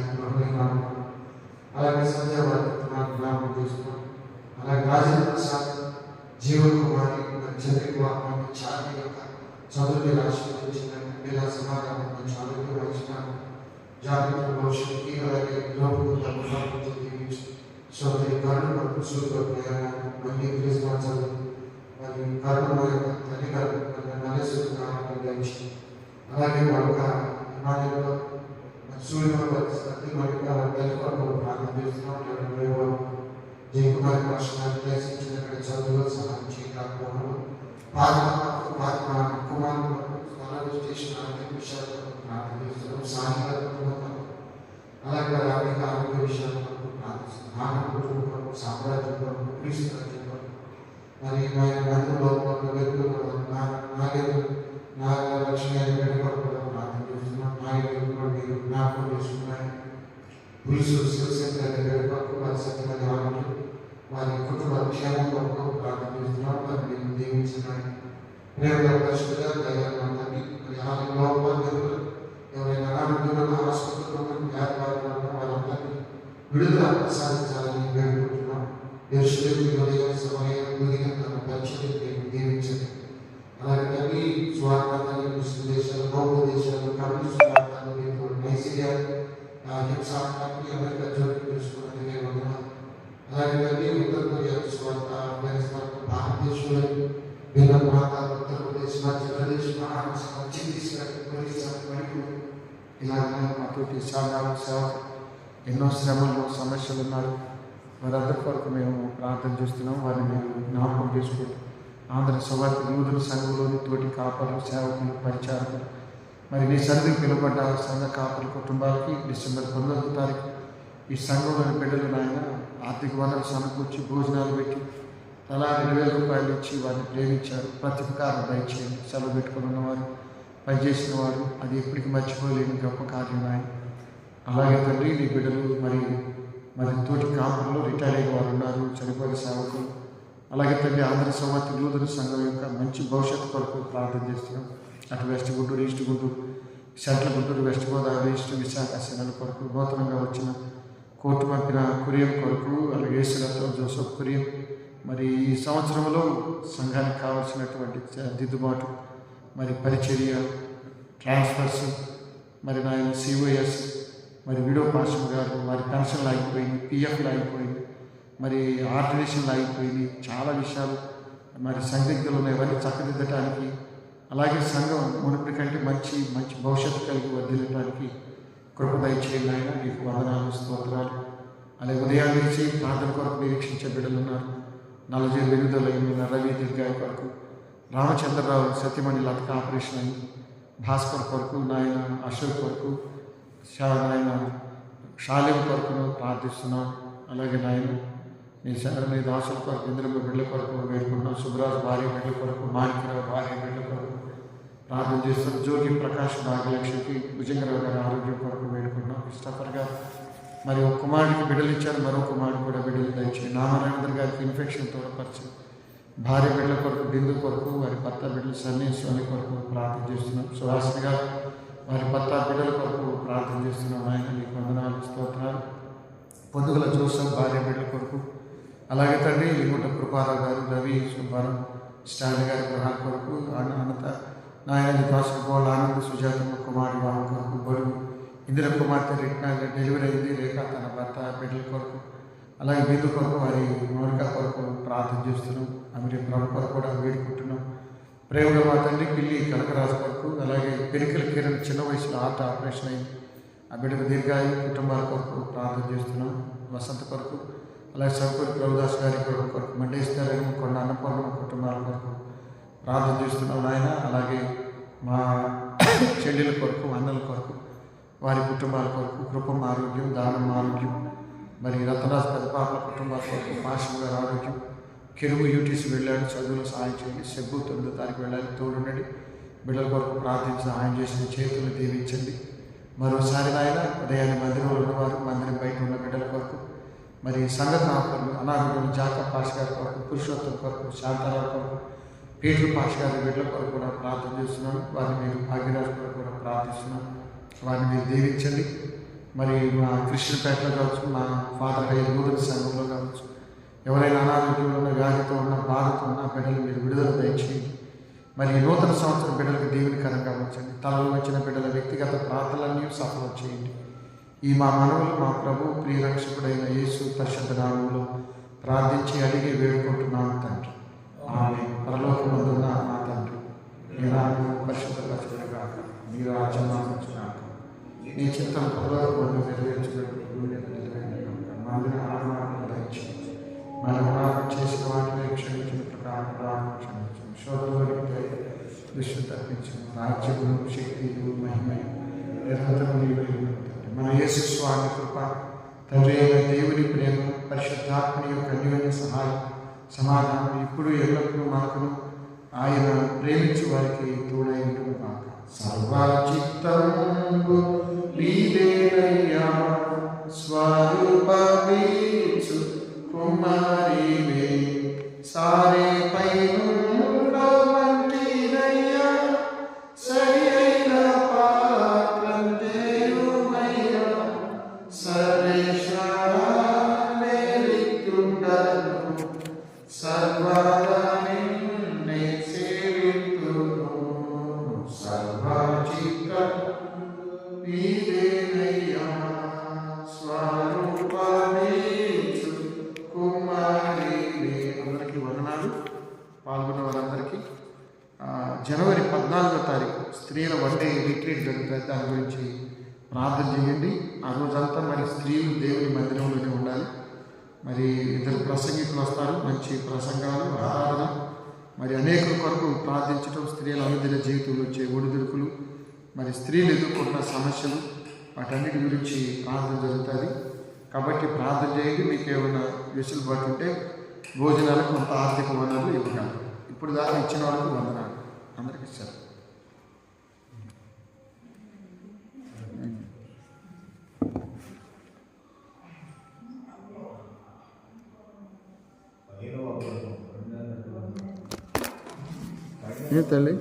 అలాగే సంధ్యావారి జ్ఞాపకం చేసుకున్నాం. అలాగే రాజేంద్ర ప్రసాద్ జీవన్ కుమారి చంద్రకుమార్ చారి యొక్క చదువుని ఆశీర్వదించిన ఇలా సమాధానం మంచి ఆరోగ్యం వచ్చిన జాగ్రత్త భవిష్యత్తుకి అలాగే లోపల దీవించి సోదరి కరుణ సూపర్ ప్రయాణం మళ్ళీ క్రిస్మస్ చదువు మరి కరుణ యొక్క తల్లి గారు నరేశ్వర అలాగే మరొక హిమాలయంలో సూర్యపతి మరొక తెలుగు ప్రార్థన చేస్తున్నాం. జయకుమారి భాష దర్శించిన చదువులో సహాయం చేయకపోవడం, కుమారుడు స్టేషన్ విషయాలు ప్రార్థన చేస్తున్నాం. సాయంత్రం అలాగే వారి ఆరోగ్య విషయాలు ప్రార్థిస్తున్నాం. కుటుంబం సామ్రాజ్యం క్రీస్తు మరి మందులో నాగలక్ష్మి ప్రార్థన చేస్తున్నాం. నాగలు మీరు జ్ఞాపకం చేసుకున్నాయి. పులుసు శివశంకర్ వారి సత్యమైన ఆరోగ్యం వారి కుటుంబ క్షేమం కొరకు ప్రార్థన చేస్తున్నాం. వారి మీరు దీవించినాయి. ప్రేమ పరిశుద్ధ దయాన్ని మరి ఆలయంలో ఎవరైనా అనారోగ్యంలో ఆసుపత్రుల్లో వ్యాపారంలో వారందరినీ విడుదల ప్రసాదించాలని వేడుకుంటున్నాం. దీవించండి. అలాగే తల్లి స్వార్థాన్ని ముస్లిం దేశాలు, బౌద్ధ దేశాలు, కమ్యూనిస్ట్ స్వార్థాన్ని, నైజీరియా, హింసాత్మకి అమెరికా జోలికి తెలుసుకున్నట్టుగా వందనాలు. అలాగే తల్లి ఉత్తర కొరియా స్వార్థ, ఆఫ్ఘనిస్తాన్, భారతదేశంలో వివిధ ప్రాంతాలు, ఉత్తరప్రదేశ్, మధ్యప్రదేశ్, మహారాష్ట్ర, ఛత్తీస్గఢ్, ఒరిస్సా, మణిపూర్ ఇలాగే మాతోటి సేవ ఎన్నో శ్రమలు సమస్యలు ఉన్నారు. వారందరి కొరకు మేము ప్రార్థన చేస్తున్నాం. వారిని మేము జ్ఞాపకం చేసుకుంటాం. ఆంధ్ర సువార్త యూదుల సంఘంలోని తోటి కాపరులు, సేవకులు, పరిచారకులు మరి నీ సన్నిధికి పిలువబడ్డ సంఘ కాపరుల కుటుంబాలకి డిసెంబర్ 9వ తారీఖు ఈ సంఘంలోని బిడ్డలు నాయన ఆర్థిక వనరులు సమకూర్చి భోజనాలు పెట్టి తలా 2,000 రూపాయలు ఇచ్చి వారిని ప్రేమించారు. ప్రతిపకారం దయచేయండి. సెలవు పెట్టుకుని ఉన్నవారు, పనిచేసిన వారు అది ఎప్పటికీ మర్చిపోలేని గొప్ప కార్యం ఆయన. అలాగే తండ్రి నీ బిడ్డలు మరి తోటి కాపుల్లో రిటైర్ అయిన వారు ఉన్నారు, చనిపోయిన సేవకులు. అలాగే తండ్రి ఆంధ్ర సువార్త యూదుల సంఘం యొక్క మంచి భవిష్యత్తు కొరకు ప్రార్థన చేస్తున్నాం. అటు west Guntur, east Guntur, central Guntur, west Godavari, east Visakha సేనల కొరకు, నూతనంగా వచ్చిన కోర్టు పంపిన కురియన్ కొరకు, అలాగే యేసులతో జోసఫ్ కురియన్ మరి ఈ సంవత్సరంలో సంఘానికి కావాల్సినటువంటి దిద్దుబాటు మరి పరిచర్య, ట్రాన్స్ఫర్స్ మరి నాయన సిఓఎస్ మరి విడో పాస్టర్ గారు వారి పెన్షన్లు ఆగిపోయింది, పిఎఫ్లు ఆగిపోయింది, మరి ఆర్డినేషన్లు ఆగిపోయింది. చాలా విషయాలు మరి సందిగ్ధులు ఉన్నాయి. ఇవన్నీ చక్కదిద్దటానికి అలాగే సంఘం మునుపటి కంటే మంచి భవిష్యత్తు కలిగి వర్ధిల్లటానికి కృప దయచేయండి ఆయన. నీకు వందనాలు, స్తోత్రాలు. అలాగే ఉదయాన్నే నుంచి ప్రార్థన కొరకు నిరీక్షించే బిడ్డలు ఉన్నారు. నల్లజేరు విడుదలైన రవి దీర్ఘాయ కొరకు, రామచంద్రరావు సత్యమణి లతక ఆపరేషన్ అయింది, భాస్కర్ కొరకు, నాయన అశోక్ కొరకు, నాయన షాలిం కొరకును ప్రార్థిస్తున్నాం. అలాగే నాయన నీ దాసుల కొరకు, ఇంద్రమ్మ బిడ్డల కొరకు వేడుకుంటున్నాం. సుబ్రాజ్ భార్య బిడ్డల కొరకు, మాణిక్యరావు భార్య బిడ్డల కొరకు ప్రార్థన చేస్తున్నాం. జోగి ప్రకాష్ భాగ్యలక్ష్మికి, భుజంగరావు గారి ఆరోగ్యం కొరకు వేడుకుంటున్నాం. క్రిస్టఫర్ గారు మరి ఒక కుమారుడికి బిడ్డలు ఇచ్చారు, మరో కుమారుడు కూడా బిడ్డలు దయచేయండి. నామరాజేంద్ర గారికి ఇన్ఫెక్షన్ తోడపరిచి భార్య బిడ్డల కొరకు, బిందు కొరకు, వారి భర్త బిడ్డలు సన్నీ స్వామి కొరకు ప్రార్థన చేస్తున్నాం. సుహాసిని గారు వారి భర్త బిడ్డల కొరకు ప్రార్థన చేస్తున్నాం. ఆయన నీకు వందనాలు, స్తోత్రాలు. పొద్దుగల జోసఫ్ భార్య బిడ్డల కొరకు, అలాగే తండ్రి లింగుట కృపారావు గారు, రవి సుబ్బారావు స్టాలిన్ గారి గృహాల కొరకు, అనంత నాయన దాసు గోళ ఆనంద సుజాతమ్మ కుమారి వాహన కొరకు, బరువు ఇందిర కుమార్తె రిట్నా డెలివరీ అయింది, రేఖ తన భర్త బిడ్డల కొరకు, అలాగే బిందు కొరకు, వారి మౌనిక కొరకు ప్రార్థన చేస్తున్నాం. అమరి ప్రభు కొరకు కూడా వేడుకుంటున్నాం. ప్రేమగా మా తండ్రి పిల్లి కనకరాజు కొరకు, అలాగే పెరికల కిరణ్ చిన్న వయసులో హార్ట్ ఆపరేషన్ అయింది, ఆ బిడ్డకు దీర్ఘాయు కుటుంబాల కొరకు ప్రార్థన చేస్తున్నాం. వసంత కొరకు, అలాగే సర్పూరి ప్రభుదాస్ గారి కొరకు, మండేశ్వరం కొండ అన్నపూర్ణ కుటుంబాల కొరకు ప్రార్థన చేస్తున్నాం నాయన. అలాగే మా చెల్లెల కొరకు, అన్నల కొరకు, వారి కుటుంబాల కొరకు, కృపం ఆరోగ్యం, దానం ఆరోగ్యం, మరి రతనాథ్ పెద్దపాపల కుటుంబాల కొరకు, పాశం గారి ఆరోగ్యం, కెరువు యూటీసీ వెళ్ళాడు, చదువులు సహాయం చేయండి. సెబ్బు 9వ తారీఖు వెళ్ళాలి, తోడుండండి. బిడ్డల కొరకు ప్రార్థించి సహాయం చేసిన చేతులు దీవించండి. మరోసారి నాయన ఉదయాన్నే మందిరంలో ఉన్నవారు, మందిరం బయట ఉన్న బిడ్డల కొరకు, మరి సంఘ కాపరులు, అనారోగ్యం జాకబ్ పాష్ గారి కొరకు, పురుషోత్తం కొరకు, శాంతారావు కొరకు, పీటర్ పాష్ గారి బిడ్డల కొరకు కూడా ప్రార్థన చేస్తున్నాను. వారిని మీరు భాగ్యరాజు కొరకు కూడా ప్రార్థిస్తున్నాను. వారిని మీరు దీవించండి. మరి మా కృష్ణపేటలో కావచ్చు, మా ఫాదర్ అయ్యే నూతన సంఘంలో కావచ్చు, ఎవరైనా అనారోగ్యంలో ఉన్న, వ్యాధితో ఉన్న, బాధతో ఉన్న బిడ్డలు మీరు విడుదల దయచేయండి. మరి నూతన సంవత్సరం బిడ్డలకు దీవెనకరంగా ఉంచండి. తలలో వచ్చిన బిడ్డల వ్యక్తిగత ప్రార్థనలన్నీ సఫలం చేయండి. ఈ మా మనవులు మా ప్రభు ప్రియరక్షకుడైన యేసు పరిశుద్ధ నామములో ప్రార్థించి అడిగి వేడుకుంటున్నాను తండ్రి. ఆమేన్. పరలోకమందున్న మా తండ్రి, నీ నామము పరిశుద్ధపరచబడుగాక. మీ రాజ్యం ఆలోచనాక నీ చిత్తం పదవులను నెరవేర్చినట్టు మందిర ఆహ్వానం దయచేయండి. మనం ప్రార్థన చేసిన వాటిని క్షమించినట్టు ప్రార్థన క్షమించండి. శోధనలో దృష్టి తప్పించండి. రాజ్యము శక్తియు మహిమ నిరంతరం నీవే ఉండండి. మన యేసు స్వామి కృప, తండ్రి అయిన దేవుని ప్రేమ, పరిశుద్ధాత్మని యొక్క అన్యోన్య సహాయం సమాధానం ఇప్పుడు ఎల్లప్పుడూ మనకు ఆయన ప్రేమించే వారికి తోడై ఉంటుంది కాక. సర్వచిత్తము నీవేనయ్యా, స్వరూపమీచు కుమారివే, సారే పైనుండ వంటినయ్యా, సరి అయిన పాత్రం దేవుమయ్యా, సర్వేశ్వరానే రిక్తుండను, సర్వదా నిన్నే సేవితును. సర్వచిత్తం నీవేనయ్యా, స్వరూపమీచు కుమారివే. అందరికీ వందనాలు. పాల్గొన్న వారందరికీ జనవరి 14వ తారీఖు స్త్రీల వన్డే రిట్రీట్ జరుగుతుంది. దాని గురించి ప్రార్థన చేయండి. ఆ రోజంతా మరి స్త్రీలు దేవుని మందిరంలోనే ఉండాలి. మరి ఇద్దరు ప్రసంగికులు వస్తారు, మంచి ప్రసంగాలు, ఆరాధన, మరి అనేకుల కొరకు ప్రార్థించడం, స్త్రీల అనుదిన జీవితంలో వచ్చే ఒడిదుడుకులు, మరి స్త్రీలు ఎదుర్కొంటున్న సమస్యలు, వాటన్నిటి గురించి ప్రార్థన జరుగుతుంది. కాబట్టి ప్రార్థన చేయండి. మీకు ఏమైనా వెసులుబాటు ఉంటే భోజనాలకు కొంత ఆర్థిక వనరులు ఇవ్వగలరు. ఇప్పుడు దాకా ఇచ్చిన వాళ్ళకి వందనాలు. అందరికీ ఇచ్చారు. ఏ తల్లి